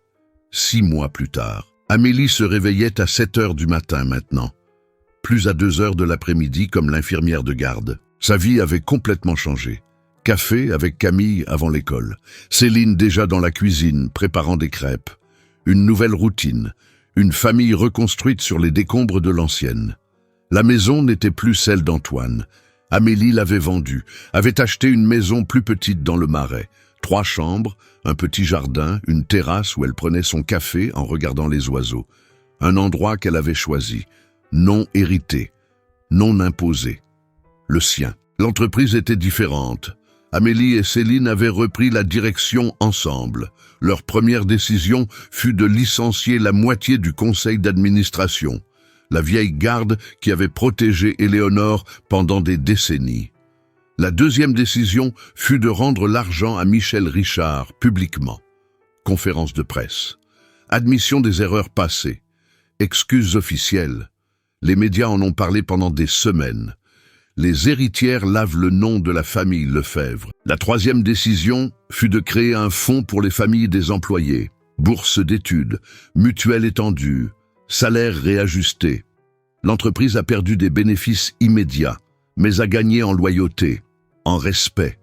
6 mois plus tard, Amélie se réveillait à 7 heures du matin maintenant, plus à 2 heures de l'après-midi comme l'infirmière de garde. Sa vie avait complètement changé. Café avec Camille avant l'école. Céline déjà dans la cuisine, préparant des crêpes. Une nouvelle routine. Une famille reconstruite sur les décombres de l'ancienne. La maison n'était plus celle d'Antoine. Amélie l'avait vendue, avait acheté une maison plus petite dans le Marais. 3 chambres, un petit jardin, une terrasse où elle prenait son café en regardant les oiseaux. Un endroit qu'elle avait choisi. Non hérité. Non imposé. Le sien. L'entreprise était différente. Amélie et Céline avaient repris la direction ensemble. Leur première décision fut de licencier la moitié du conseil d'administration, la vieille garde qui avait protégé Éléonore pendant des décennies. La deuxième décision fut de rendre l'argent à Michel Richard publiquement. Conférence de presse. Admission des erreurs passées. Excuses officielles. Les médias en ont parlé pendant des semaines. Les héritières lavent le nom de la famille Lefebvre. La troisième décision fut de créer un fonds pour les familles des employés, bourse d'études, mutuelle étendue, salaire réajusté. L'entreprise a perdu des bénéfices immédiats, mais a gagné en loyauté, en respect.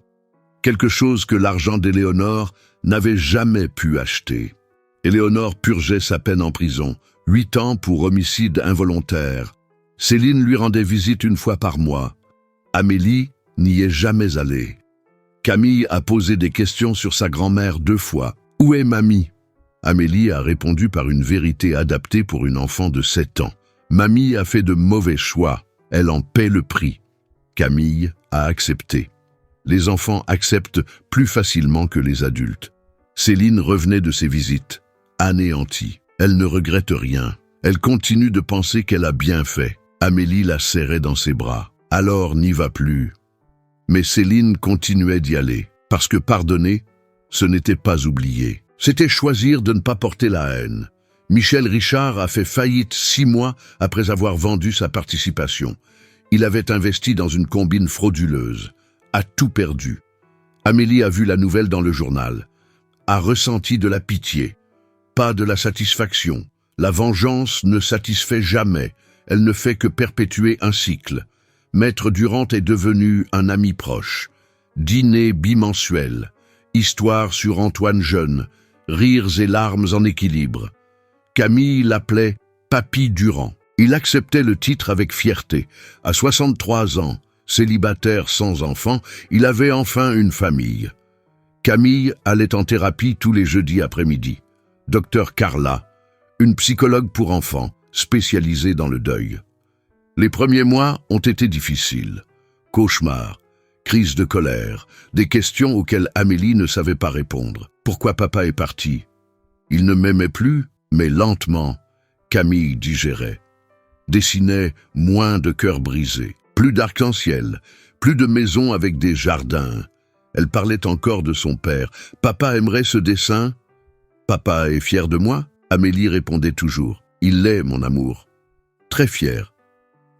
Quelque chose que l'argent d'Éléonore n'avait jamais pu acheter. Éléonore purgeait sa peine en prison, 8 ans pour homicide involontaire. Céline lui rendait visite 1 fois par mois. Amélie n'y est jamais allée. Camille a posé des questions sur sa grand-mère 2 fois. « Où est mamie ?» Amélie a répondu par une vérité adaptée pour une enfant de 7 ans. Mamie a fait de mauvais choix. Elle en paie le prix. Camille a accepté. Les enfants acceptent plus facilement que les adultes. Céline revenait de ses visites, anéantie. Elle ne regrette rien. Elle continue de penser qu'elle a bien fait. Amélie la serrait dans ses bras. Alors n'y va plus. Mais Céline continuait d'y aller, parce que pardonner, ce n'était pas oublier. C'était choisir de ne pas porter la haine. Michel Richard a fait faillite 6 mois après avoir vendu sa participation. Il avait investi dans une combine frauduleuse, a tout perdu. Amélie a vu la nouvelle dans le journal, a ressenti de la pitié, pas de la satisfaction. La vengeance ne satisfait jamais, elle ne fait que perpétuer un cycle. Maître Durand est devenu un ami proche. Dîner bimensuel, histoire sur Antoine jeune, rires et larmes en équilibre. Camille l'appelait Papy Durand. Il acceptait le titre avec fierté. À 63 ans, célibataire sans enfant, il avait enfin une famille. Camille allait en thérapie tous les jeudis après-midi. Docteur Carla, une psychologue pour enfants, spécialisée dans le deuil. Les premiers mois ont été difficiles. Cauchemars, crises de colère, des questions auxquelles Amélie ne savait pas répondre. Pourquoi papa est parti? Il ne m'aimait plus, mais lentement, Camille digérait. Dessinait moins de cœurs brisés, plus d'arc-en-ciel, plus de maisons avec des jardins. Elle parlait encore de son père. Papa aimerait ce dessin? Papa est fier de moi? Amélie répondait toujours. Il l'est, mon amour. Très fier.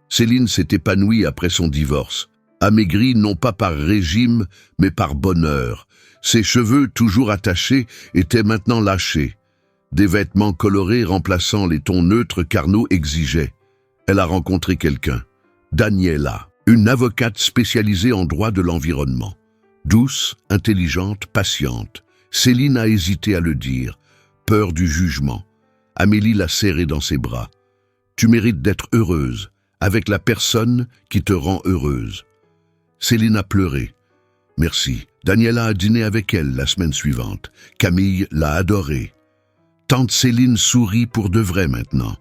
Céline s'est épanouie après son divorce. Amaigrie non pas par régime, mais par bonheur. Ses cheveux, toujours attachés, étaient maintenant lâchés. Des vêtements colorés remplaçant les tons neutres qu'Arnaud exigeait. Elle a rencontré quelqu'un, Daniela, une avocate spécialisée en droit de l'environnement. Douce, intelligente, patiente. Céline a hésité à le dire, peur du jugement. Amélie l'a serrée dans ses bras. Tu mérites d'être heureuse, avec la personne qui te rend heureuse. Céline a pleuré. Merci. Daniela a dîné avec elle la semaine suivante. Camille l'a adorée. Tante Céline sourit pour de vrai maintenant.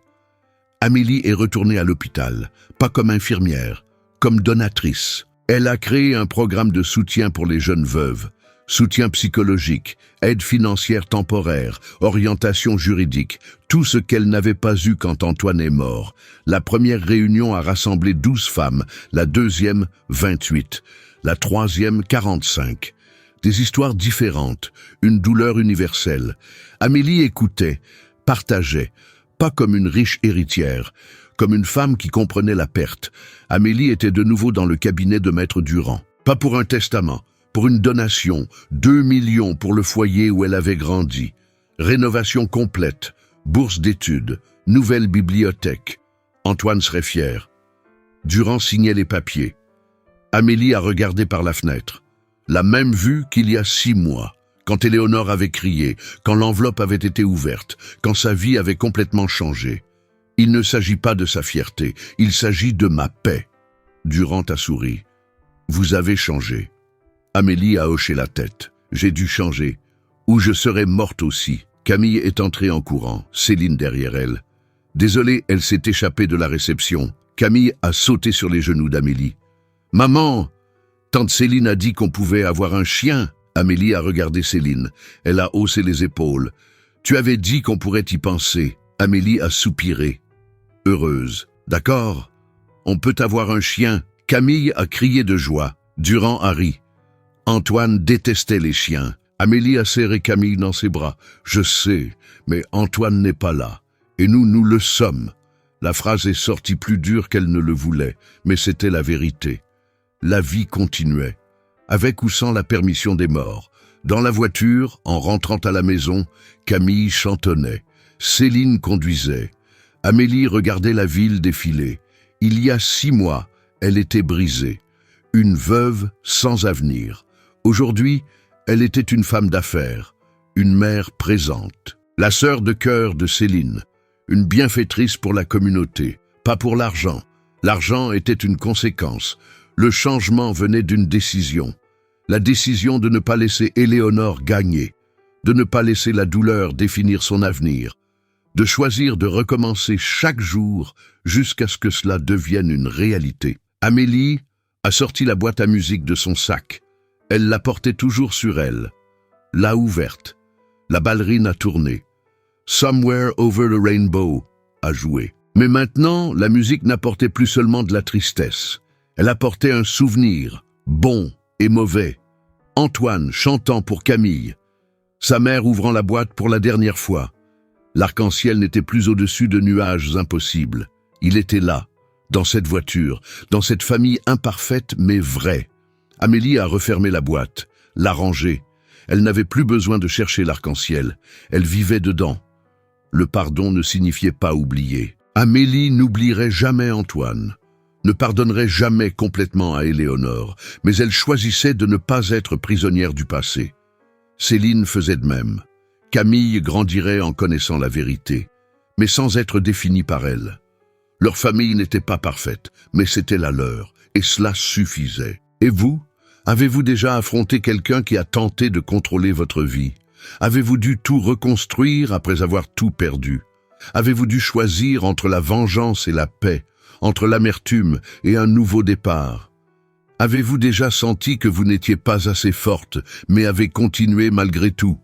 Amélie est retournée à l'hôpital, pas comme infirmière, comme donatrice. Elle a créé un programme de soutien pour les jeunes veuves, soutien psychologique, aide financière temporaire, orientation juridique, tout ce qu'elle n'avait pas eu quand Antoine est mort. La première réunion a rassemblé 12 femmes, la deuxième 28, la troisième 45. Des histoires différentes, une douleur universelle. Amélie écoutait, partageait, pas comme une riche héritière, comme une femme qui comprenait la perte. Amélie était de nouveau dans le cabinet de Maître Durand. Pas pour un testament, pour une donation, 2 millions pour le foyer où elle avait grandi. Rénovation complète, bourse d'études, nouvelle bibliothèque. Antoine serait fier. Durand signait les papiers. Amélie a regardé par la fenêtre. La même vue qu'il y a 6 mois. Quand Éléonore avait crié, quand l'enveloppe avait été ouverte, quand sa vie avait complètement changé. Il ne s'agit pas de sa fierté, il s'agit de ma paix. Durand a souri. Vous avez changé. Amélie a hoché la tête. J'ai dû changer. Ou je serais morte aussi. Camille est entrée en courant, Céline derrière elle. Désolée, elle s'est échappée de la réception. Camille a sauté sur les genoux d'Amélie. Maman, tante Céline a dit qu'on pouvait avoir un chien. Amélie a regardé Céline. Elle a haussé les épaules. Tu avais dit qu'on pourrait y penser. Amélie a soupiré. Heureuse. D'accord. On peut avoir un chien. Camille a crié de joie. Durand a ri. Antoine détestait les chiens. Amélie a serré Camille dans ses bras. Je sais, mais Antoine n'est pas là. Et nous le sommes. La phrase est sortie plus dure qu'elle ne le voulait, mais c'était la vérité. La vie continuait. Avec ou sans la permission des morts. Dans la voiture, en rentrant à la maison, Camille chantonnait. Céline conduisait. Amélie regardait la ville défiler. Il y a 6 mois, elle était brisée. Une veuve sans avenir. Aujourd'hui, elle était une femme d'affaires, une mère présente. La sœur de cœur de Céline. Une bienfaitrice pour la communauté, pas pour l'argent. L'argent était une conséquence. Le changement venait d'une décision. La décision de ne pas laisser Éléonore gagner, de ne pas laisser la douleur définir son avenir, de choisir de recommencer chaque jour jusqu'à ce que cela devienne une réalité. Amélie a sorti la boîte à musique de son sac. Elle la portait toujours sur elle. L'a ouverte. La ballerine a tourné. Somewhere Over the Rainbow a joué. Mais maintenant, la musique n'apportait plus seulement de la tristesse. Elle apportait un souvenir, bon et mauvais. Antoine chantant pour Camille. Sa mère ouvrant la boîte pour la dernière fois. L'arc-en-ciel n'était plus au-dessus de nuages impossibles. Il était là, dans cette voiture, dans cette famille imparfaite mais vraie. Amélie a refermé la boîte, l'a rangée. Elle n'avait plus besoin de chercher l'arc-en-ciel. Elle vivait dedans. Le pardon ne signifiait pas oublier. Amélie n'oublierait jamais Antoine, ne pardonnerait jamais complètement à Éléonore, mais elle choisissait de ne pas être prisonnière du passé. Céline faisait de même. Camille grandirait en connaissant la vérité, mais sans être définie par elle. Leur famille n'était pas parfaite, mais c'était la leur, et cela suffisait. Et vous? Avez-vous déjà affronté quelqu'un qui a tenté de contrôler votre vie? Avez-vous dû tout reconstruire après avoir tout perdu? Avez-vous dû choisir entre la vengeance et la paix, entre l'amertume et un nouveau départ? Avez-vous déjà senti que vous n'étiez pas assez forte, mais avez continué malgré tout?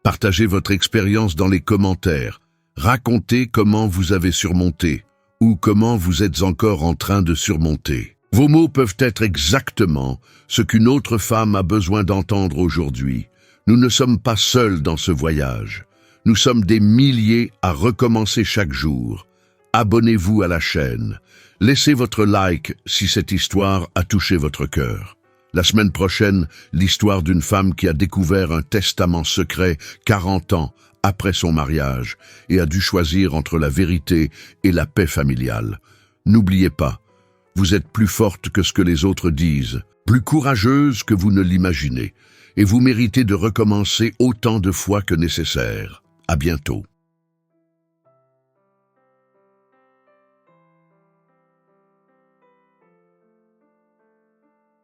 Partagez votre expérience dans les commentaires. Racontez comment vous avez surmonté, ou comment vous êtes encore en train de surmonter. Vos mots peuvent être exactement ce qu'une autre femme a besoin d'entendre aujourd'hui. Nous ne sommes pas seuls dans ce voyage. Nous sommes des milliers à recommencer chaque jour. Abonnez-vous à la chaîne. Laissez votre like si cette histoire a touché votre cœur. La semaine prochaine, l'histoire d'une femme qui a découvert un testament secret 40 ans après son mariage et a dû choisir entre la vérité et la paix familiale. N'oubliez pas, vous êtes plus forte que ce que les autres disent, plus courageuse que vous ne l'imaginez, et vous méritez de recommencer autant de fois que nécessaire. À bientôt.